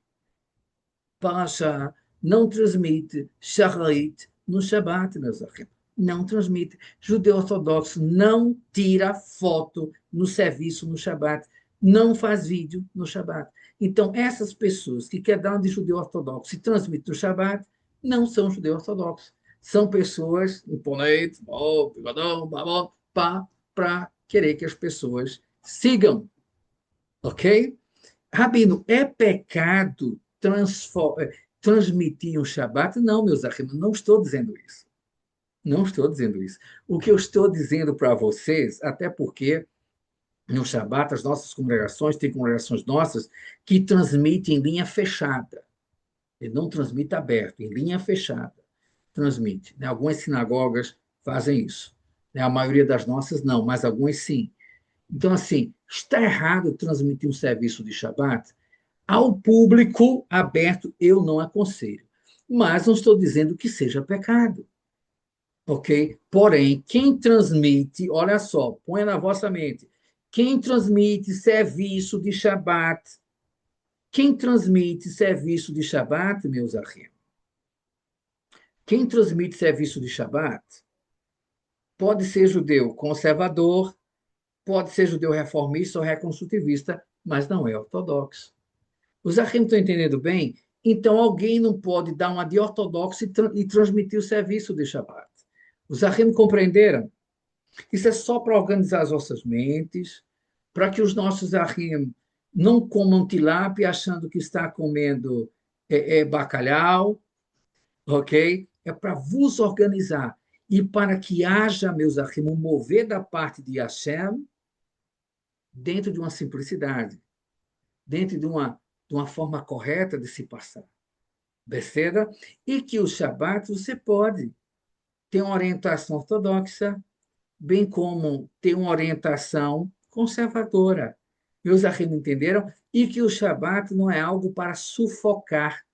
Speaker 1: Parashá, não transmite Shacharit no Shabat, meus amigos. Não transmite. Judeu ortodoxo não tira foto no serviço no Shabat, não faz vídeo no Shabat. Então, essas pessoas que querem dar um de judeu ortodoxo e transmitem no Shabat, não são judeus ortodoxos. São pessoas imponentes, para querer que as pessoas Sigam, ok? Rabino, é pecado transmitir um Shabat? Não, meus amigos, não estou dizendo isso. Não estou dizendo isso. O que eu estou dizendo para vocês, até porque no Shabat as nossas congregações, tem congregações nossas que transmitem em linha fechada. Ele não transmite aberto, em linha fechada. Transmite. Né? Algumas sinagogas fazem isso. Né? A maioria das nossas não, mas algumas sim. Então, assim, está errado transmitir um serviço de Shabat? Ao público aberto, eu não aconselho. Mas não estou dizendo que seja pecado. Ok? Porém, quem transmite, olha só, põe na vossa mente, quem transmite serviço de Shabat, quem transmite serviço de Shabat, meus amigos, quem transmite serviço de Shabat pode ser judeu conservador, pode ser judeu reformista ou reconstrutivista, mas não é ortodoxo. Os Achim estão entendendo bem? Então, alguém não pode dar uma de ortodoxo e transmitir o serviço de Shabat. Os Achim compreenderam? Isso é só para organizar as nossas mentes, para que os nossos Achim não comam tilápia achando que está comendo bacalhau, ok? É para vos organizar e para que haja, meus Achim, um mover da parte de Hashem dentro de uma simplicidade, dentro de uma forma correta de se passar. Perceba? E que o Shabat você pode ter uma orientação ortodoxa, bem como ter uma orientação conservadora. Meus amigos entenderam? E que o Shabat não é algo para sufocar,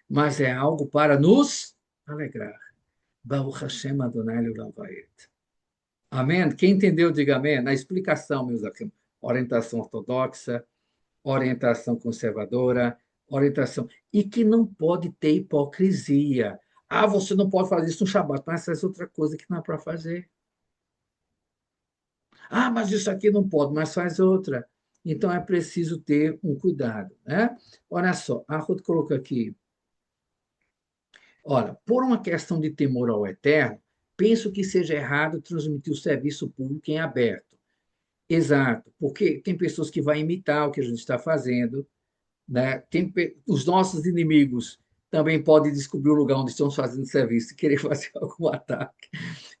Speaker 1: mas é algo para nos alegrar. Baruch Hashem Adonai Leolam Vaed. Amém? Quem entendeu, diga amém. Na explicação, meus amigos, orientação ortodoxa, orientação conservadora, orientação. E que não pode ter hipocrisia. Ah, você não pode fazer isso no Shabat, mas faz outra coisa que não é para fazer. Ah, mas isso aqui não pode, mas faz outra. Então é preciso ter um cuidado. Né? Olha só, a Ruth colocou aqui. Olha, por uma questão de temor ao eterno, penso que seja errado transmitir o serviço público em aberto. Exato, porque tem pessoas que vão imitar o que a gente está fazendo, né? Os nossos inimigos também podem descobrir o lugar onde estamos fazendo serviço e querer fazer algum ataque.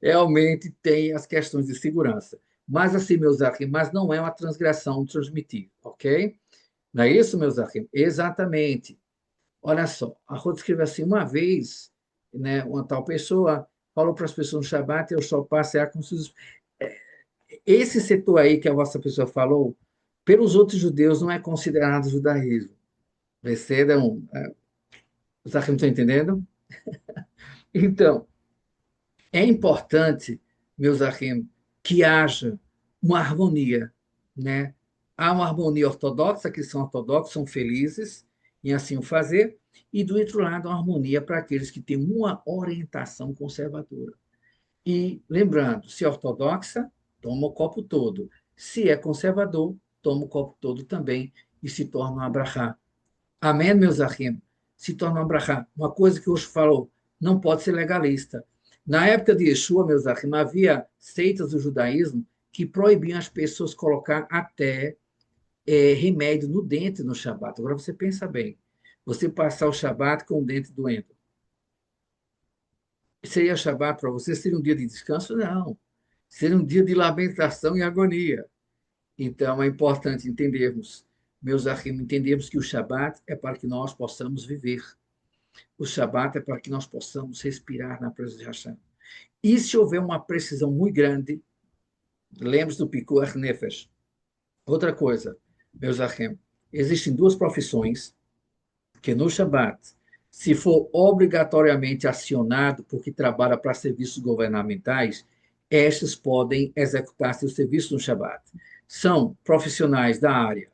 Speaker 1: Realmente tem as questões de segurança. Mas assim, meus amigos, mas não é uma transgressão transmitir, ok? Não é isso, meus amigos? Exatamente. Olha só, a Rota escreveu assim, uma vez, né, uma tal pessoa falou para as pessoas no Shabat, eu só passear com seus... Esse setor aí que a vossa pessoa falou, pelos outros judeus não é considerado judaísmo. Percebam? Os Achim estão entendendo? Então, é importante, meus Achim, que haja uma harmonia, né? Há uma harmonia ortodoxa, que são ortodoxos, são felizes em assim o fazer, e do outro lado, uma harmonia para aqueles que têm uma orientação conservadora. E, lembrando, se é ortodoxa, toma o copo todo. Se é conservador, toma o copo todo também e se torna um abrahá. Amém, meus achim? Se torna um abrahá. Uma coisa que hoje falou, não pode ser legalista. Na época de Yeshua, meus achim, havia seitas do judaísmo que proibiam as pessoas colocar até remédio no dente no Shabat. Agora você pensa bem, você passar o Shabat com o dente doendo. Seria Shabat para você? Seria um dia de descanso? Não. Seria um dia de lamentação e agonia. Então, é importante entendermos, meus achim, entendermos que o Shabat é para que nós possamos viver. O Shabat é para que nós possamos respirar na presença de Hashem. E se houver uma precisão muito grande, lembre-se do Pikuach Nefesh. Outra coisa, meus achim, existem duas profissões que no Shabat, se for obrigatoriamente acionado porque trabalha para serviços governamentais, estes podem executar seus serviços no Shabat. São profissionais da área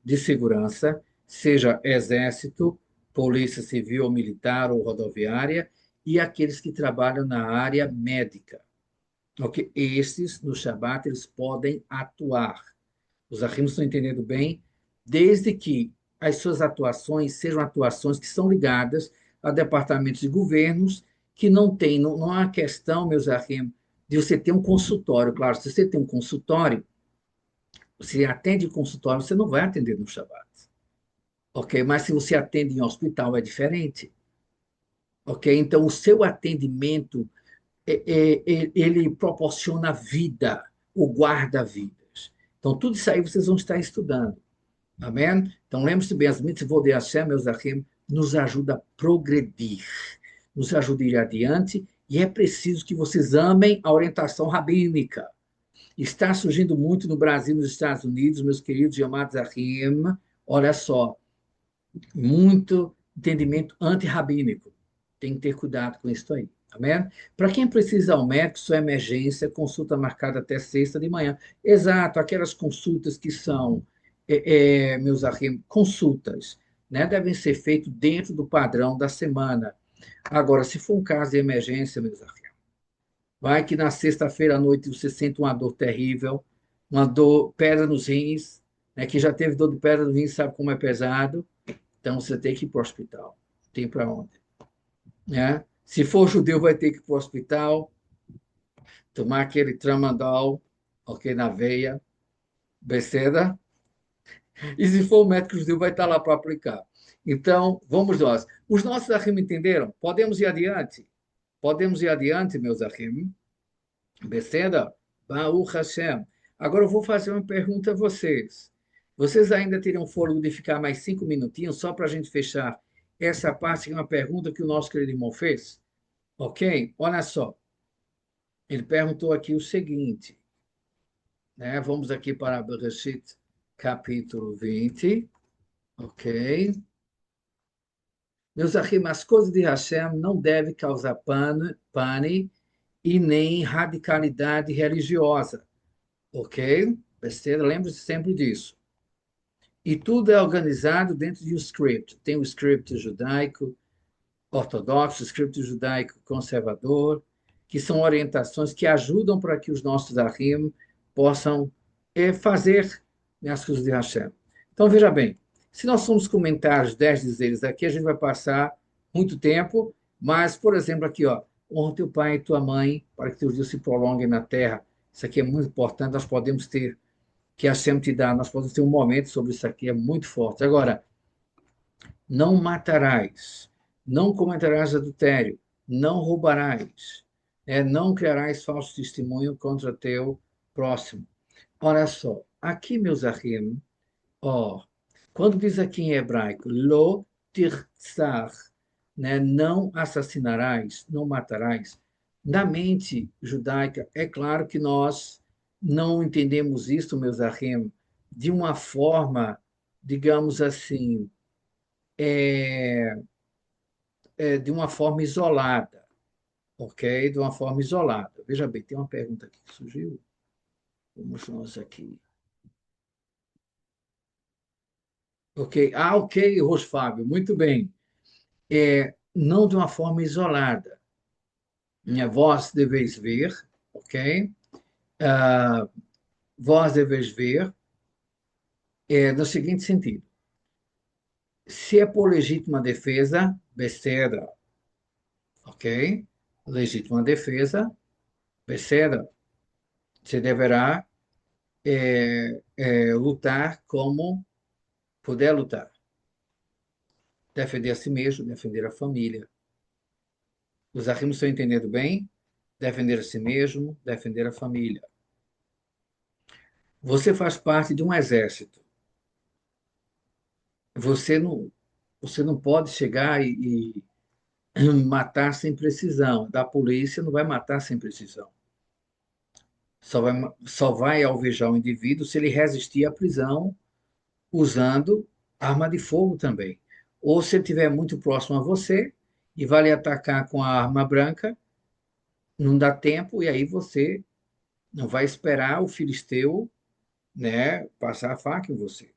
Speaker 1: de segurança, seja exército, polícia civil ou militar ou rodoviária, e aqueles que trabalham na área médica. Okay? Estes, no Shabat, eles podem atuar. Os arrimos estão entendendo bem, desde que as suas atuações sejam atuações que são ligadas a departamentos de governos que não tem, não há questão, meus arrimos, de você ter um consultório. Claro, se você tem um consultório, Você atende em consultório, você não vai atender no Shabat. Ok? Mas se você atende em hospital, é diferente. Ok? Então, o seu atendimento, ele proporciona vida, o guarda-vidas. Então, tudo isso aí vocês vão estar estudando. Amém? Então, lembre-se bem, as mitzvot de Hashem, meus achim, nos ajuda a progredir, nos ajuda a ir adiante, e é preciso que vocês amem a orientação rabínica. Está surgindo muito no Brasil, nos Estados Unidos, meus queridos e amados achim, olha só, muito entendimento antirrabínico. Tem que ter cuidado com isso aí. Amém? Para quem precisa ao médico, sua emergência, consulta marcada até sexta de manhã. Exato, aquelas consultas que são, meus amigos, consultas, né, devem ser feitas dentro do padrão da semana. Agora, se for um caso de emergência, meus amigos, vai que na sexta-feira à noite você sente uma dor terrível, uma dor, pedra nos rins, né, que já teve dor de pedra nos rins, sabe como é pesado. Então você tem que ir para o hospital. Tem para onde, né? Se for judeu, vai ter que ir para o hospital, tomar aquele tramadol, ok, na veia, beceda. E se for o médico judeu, vai estar lá para aplicar. Então, vamos nós. Os nossos ahim entenderam? Podemos ir adiante? Podemos ir adiante, meus ahim? Beceda? Baruch Hashem. Agora eu vou fazer uma pergunta a vocês. Vocês ainda teriam fôlego de ficar mais 5 minutinhos só para a gente fechar essa parte, que é uma pergunta que o nosso querido irmão fez? Ok? Olha só. Ele perguntou aqui o seguinte, né? Vamos aqui para Bereshit, capítulo 20. Ok? Meus amigos, as coisas de Hashem não devem causar pane e nem radicalidade religiosa. Ok? Besteira, lembre-se sempre disso. E tudo é organizado dentro de um script. Tem o script judaico ortodoxo, o script judaico conservador, que são orientações que ajudam para que os nossos ahim possam fazer, né, as coisas de Hashem. Então, veja bem, se nós formos comentar os 10 dizeres aqui, a gente vai passar muito tempo, mas, por exemplo, aqui, ó, honra teu pai e tua mãe, para que teus dias se prolonguem na terra. Isso aqui é muito importante, nós podemos ter, que Hashem te dá, nós podemos ter um momento sobre isso aqui, é muito forte. Agora, não matarás, não cometerás adultério, não roubarás, não criarás falso testemunho contra teu próximo. Olha só, aqui, meus ahim, ó, quando diz aqui em hebraico, lo tirtzar, né, não assassinarás, não matarás, na mente judaica, é claro que nós não entendemos isso, meus ahim, de uma forma, digamos assim, é, de uma forma isolada, ok? De uma forma isolada. Veja bem, tem uma pergunta aqui que surgiu. Vamos nós aqui. Ok. Ah, ok, Rosfábio, muito bem. Não de uma forma isolada. Minha vós deveis ver, ok? Ah, vós deveis ver, no seguinte sentido. Se é por legítima defesa, besteira, ok? Legítima defesa, besteira. Você deverá lutar como puder lutar. Defender a si mesmo, defender a família. Os arrimos estão entendendo bem? Defender a si mesmo, defender a família. Você faz parte de um exército. Você não, você não pode chegar e matar sem precisão. Da polícia não vai matar sem precisão. Só vai alvejar o indivíduo se ele resistir à prisão usando arma de fogo também. Ou se ele estiver muito próximo a você e vai lhe atacar com a arma branca, não dá tempo, e aí você não vai esperar o filisteu, né, passar a faca em você.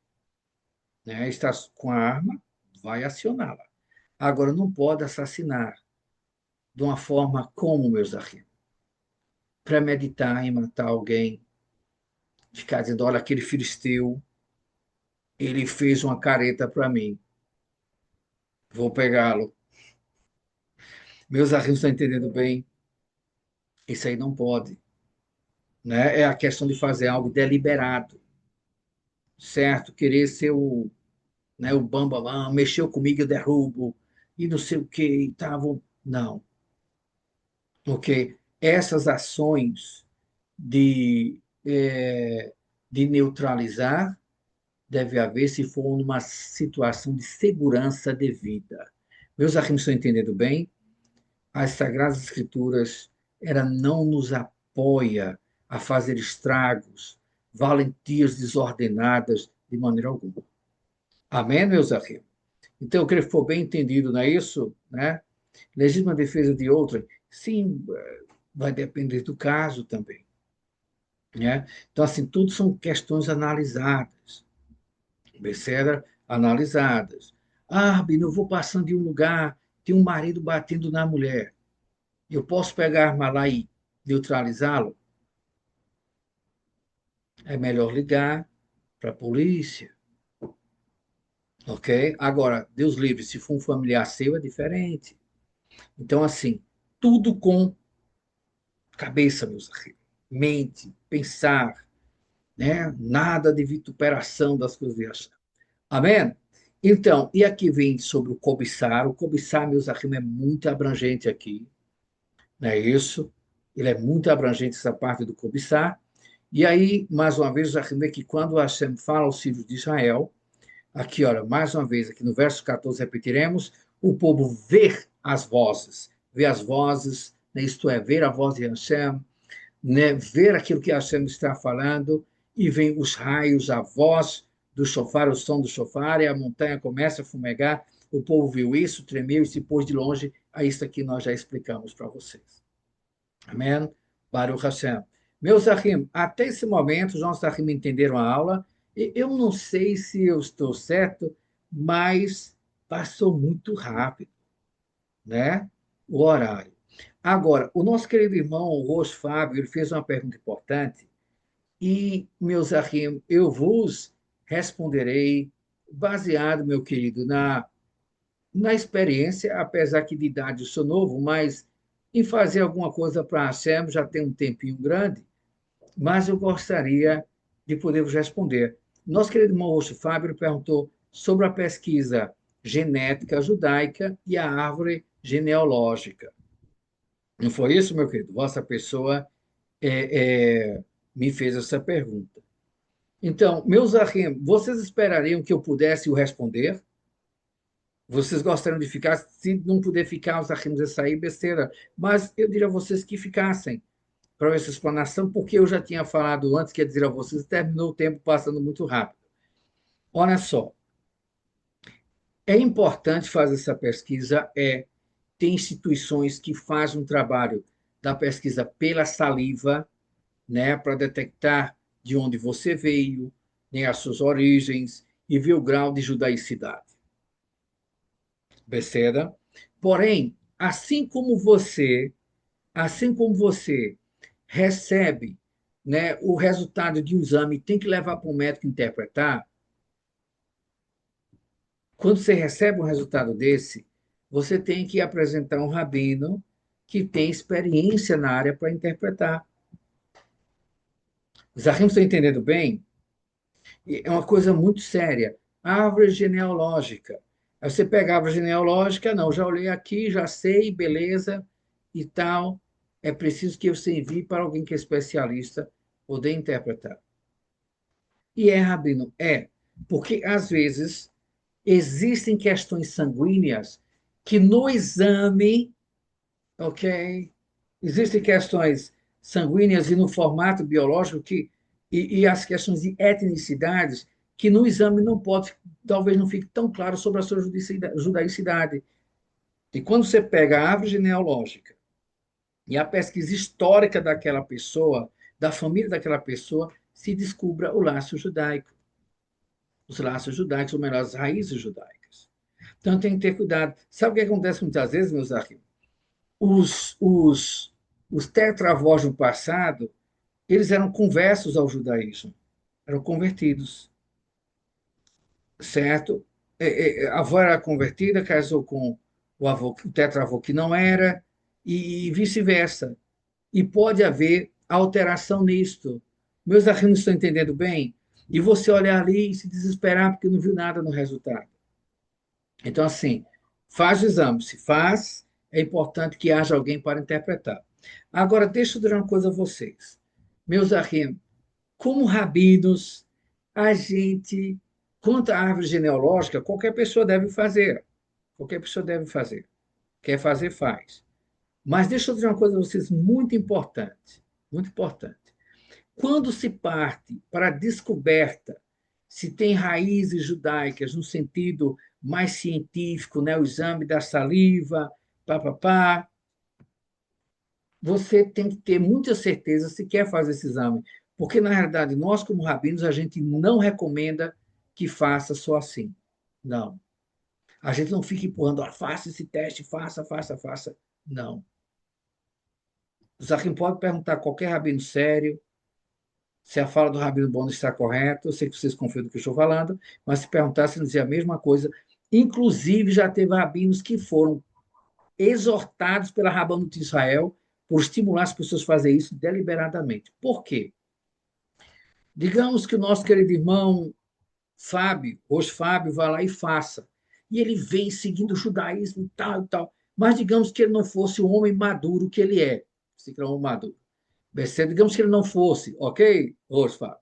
Speaker 1: Né? Está com a arma, vai acioná-la. Agora, não pode assassinar de uma forma como, meus amigos, premeditar em matar alguém, ficar dizendo, olha, aquele filisteu, ele fez uma careta para mim, vou pegá-lo. Meus amigos estão entendendo bem? Isso aí não pode. Né? É a questão de fazer algo deliberado. certo? Querer ser o bambambam, mexeu comigo, eu derrubo, e não sei o que, e tal. Não, ok? Essas ações de, de neutralizar deve haver se for numa situação de segurança devida. Meus amigos estão entendendo bem? As Sagradas Escrituras ela não nos apoia a fazer estragos, valentias desordenadas de maneira alguma. Amém, meus amigos? Então, eu creio que foi bem entendido, não é isso? Né? Legítima defesa de outra, sim, vai depender do caso também. Né? Então, assim, tudo são questões analisadas, etc., analisadas. Ah, Bino, eu vou passando de um lugar, tem um marido batendo na mulher. Eu posso pegar a arma lá e neutralizá-lo? É melhor ligar para a polícia, ok? Agora, Deus livre, se for um familiar seu, é diferente. Então, assim, tudo com cabeça, meus amigos. Mente, pensar, né? Nada de vituperação das coisas de achar. Amém? Então, e aqui vem sobre o cobiçar. O cobiçar, meus amigos, é muito abrangente aqui, não é isso? Ele é muito abrangente, essa parte do cobiçar. E aí, mais uma vez, já vê que quando Hashem fala aos filhos de Israel, aqui, olha, mais uma vez, aqui no verso 14, repetiremos, o povo vê as vozes, né, isto é, ver a voz de Hashem, né, ver aquilo que Hashem está falando, e vem os raios, a voz do chofar, o som do chofar, e a montanha começa a fumegar, o povo viu isso, tremeu e se pôs de longe, a isso aqui nós já explicamos para vocês. Amém? Baruch Hashem. Meus Ahim, até esse momento, os nossos Ahim entenderam a aula. Eu não sei se eu estou certo, mas passou muito rápido, né? O horário. Agora, o nosso querido irmão, o Roxo Fábio, ele fez uma pergunta importante e, meus Ahim, eu vos responderei baseado, meu querido, na experiência, apesar que de idade eu sou novo, mas em fazer alguma coisa para a Hashem já tem um tempinho grande, mas eu gostaria de poder vos responder. Nosso querido irmão Roxo Fábio perguntou sobre a pesquisa genética judaica e a árvore genealógica. Não foi isso, meu querido? Vossa pessoa me fez essa pergunta. Então, meus arrim, vocês esperariam que eu pudesse o responder? Vocês gostariam de ficar? Se não puder ficar, os arrimos a sair, besteira. Mas eu diria a vocês que ficassem para essa explanação, porque eu já tinha falado antes, quer dizer a vocês, terminou o tempo passando muito rápido. Olha só, é importante fazer essa pesquisa, tem instituições que fazem um trabalho da pesquisa pela saliva, né, para detectar de onde você veio, né, as suas origens e ver o grau de judaicidade. Perceba? Porém, assim como você recebe, né, o resultado de um exame e tem que levar para o médico interpretar, quando você recebe um resultado desse, você tem que apresentar um rabino que tem experiência na área para interpretar. Os arrimos estão entendendo bem? É uma coisa muito séria. Árvore genealógica. Aí você pega a árvore genealógica, não, já olhei aqui, já sei, beleza e tal. É preciso que você envie para alguém que é especialista poder interpretar. E rabino, porque às vezes existem questões sanguíneas que no exame, ok? Existem questões sanguíneas e no formato biológico e as questões de etnicidades que no exame não pode, talvez não fique tão claro sobre a sua judaicidade. E quando você pega a árvore genealógica e a pesquisa histórica daquela pessoa, da família daquela pessoa, se descubra o laço judaico. Os laços judaicos, ou melhor, as raízes judaicas. Então tem que ter cuidado. Sabe o que acontece muitas vezes, meus amigos? Os tetravós no passado, eles eram conversos ao judaísmo, eram convertidos, certo? A avó era convertida, casou com o avô, o tetravô que não era, e vice-versa. E pode haver alteração nisto. Meus amigos estão entendendo bem? E você olhar ali e se desesperar porque não viu nada no resultado. Então, assim, faz o exame. Se faz, é importante que haja alguém para interpretar. Agora, deixa eu dizer uma coisa a vocês. Meus amigos, como rabinos, a gente, quanto à árvore genealógica, qualquer pessoa deve fazer. Qualquer pessoa deve fazer. Quer fazer, faz. Mas deixa eu dizer uma coisa a vocês muito importante. Muito importante. Quando se parte para a descoberta se tem raízes judaicas no sentido mais científico, né, o exame da saliva, papapá, você tem que ter muita certeza se quer fazer esse exame, porque na realidade nós como rabinos a gente não recomenda que faça só assim. Não. A gente não fica empurrando, ah, faça esse teste, faça, faça, faça. Não. O Zahim pode perguntar a qualquer rabino sério, se a fala do Rabino Bono está correta, eu sei que vocês confiam do que eu estou falando, mas se perguntasse, ele dizia a mesma coisa. Inclusive, já teve rabinos que foram exortados pela Rabanut de Israel por estimular as pessoas a fazer isso deliberadamente. Por quê? Digamos que o nosso querido irmão Fábio, hoje Fábio, vai lá e faça. E ele vem seguindo o judaísmo e tal e tal. Mas digamos que ele não fosse o homem maduro que ele é. Se é um homem maduro. Digamos que ele não fosse, ok? Hoje, Fábio.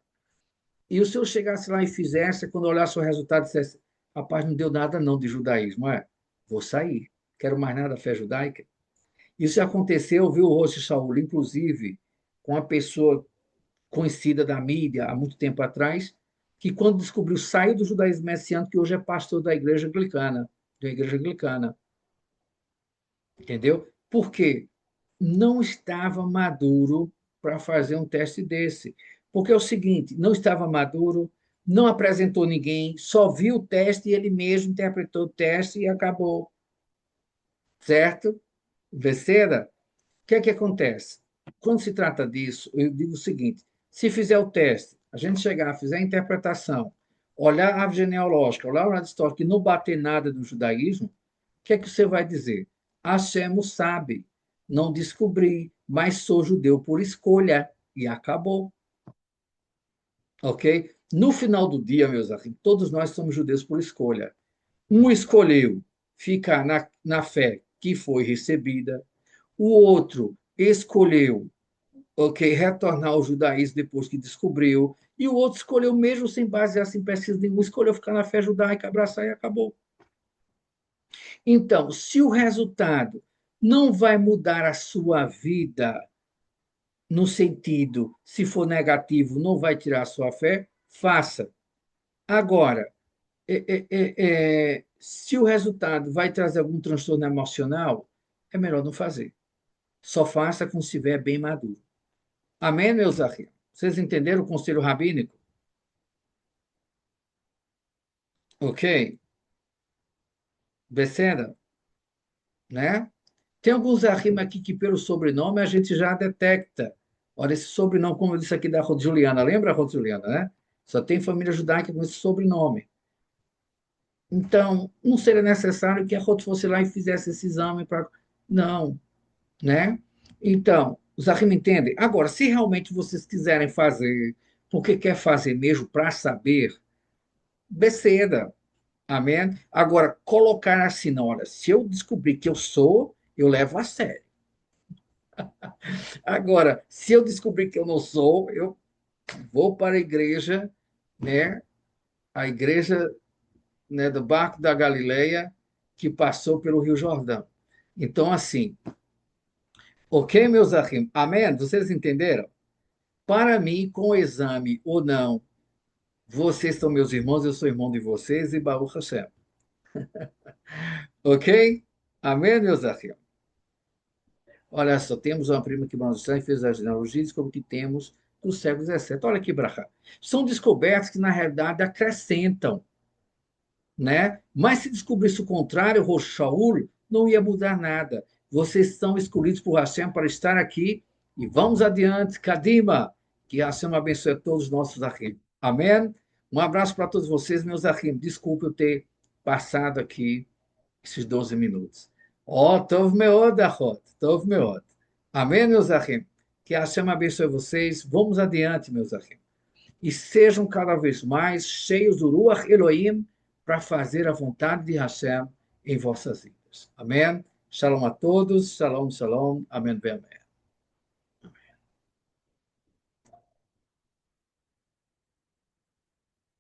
Speaker 1: E o senhor chegasse lá e fizesse, quando olhasse o resultado, dissesse: rapaz, não deu nada não de judaísmo, vou sair, quero mais nada da fé judaica. Isso já aconteceu, viu, Rosh Shaul, inclusive, com uma pessoa conhecida da mídia há muito tempo atrás, que quando descobriu, saiu do judaísmo messiânico, que hoje é pastor da igreja anglicana. Entendeu? Por quê? Não estava maduro para fazer um teste desse. Porque é o seguinte, não estava maduro, não apresentou ninguém, só viu o teste e ele mesmo interpretou o teste e acabou. Certo? Beceda? O que é que acontece? Quando se trata disso, eu digo o seguinte: se fizer o teste, a gente chegar, fizer a interpretação, olhar a árvore genealógica, olhar o lado histórico e não bater nada no judaísmo, o que é que você vai dizer? Hashem sabe, não descobri, mas sou judeu por escolha. E acabou. Ok? No final do dia, meus amigos, todos nós somos judeus por escolha. Um escolheu ficar na fé que foi recebida, o outro escolheu, ok, retornar ao judaísmo depois que descobriu, e o outro escolheu, mesmo sem basear-se em pesquisa nenhuma, escolheu ficar na fé judaica, abraçar e acabou. Então, se o resultado não vai mudar a sua vida, no sentido, se for negativo, não vai tirar a sua fé, faça. Agora, se o resultado vai trazer algum transtorno emocional, é melhor não fazer. Só faça quando estiver bem maduro. Amém, meus amigos? Vocês entenderam o conselho rabínico? Ok? Beceda, né? Tem alguns arrim aqui que, pelo sobrenome, a gente já detecta. Olha, esse sobrenome, como eu disse aqui da Rod Juliana, lembra a Rod Juliana, né? Só tem família judaica com esse sobrenome. Então, não seria necessário que a Rod fosse lá e fizesse esse exame para. Não, né? Então, os arrim entendem. Agora, se realmente vocês quiserem fazer, porque quer fazer mesmo para saber, beceda. Amém? Agora, colocar assim, não, olha, se eu descobrir que eu sou, eu levo a sério. Agora, se eu descobrir que eu não sou, eu vou para a igreja, né? A igreja, né, do Barco da Galileia, que passou pelo Rio Jordão. Então, assim, ok, meus amigos? Amém? Vocês entenderam? Para mim, com o exame ou não, vocês são meus irmãos, eu sou irmão de vocês e Baruch Hashem. Ok? Amém, meus amigos? Olha só, temos uma prima que nos e fez as analogias como que temos do século XVII. Olha que brahá. São descobertas que, na realidade, acrescentam, né? Mas se descobrisse o contrário, Rosh Shaul, não ia mudar nada. Vocês são escolhidos por Hashem para estar aqui e vamos adiante, Kadima, que Hashem abençoe a todos os nossos ahim. Amém? Um abraço para todos vocês, meus ahim. Desculpe eu ter passado aqui esses 12 minutos. Ó, tov meod, Ahot, tov meod. Amém, meus ahim? Que Hashem abençoe vocês. Vamos adiante, meus ahim. e sejam cada vez mais cheios do Ruach Elohim para fazer a vontade de Hashem em vossas vidas. Amém? Shalom a todos. Shalom, shalom. Amém, amém.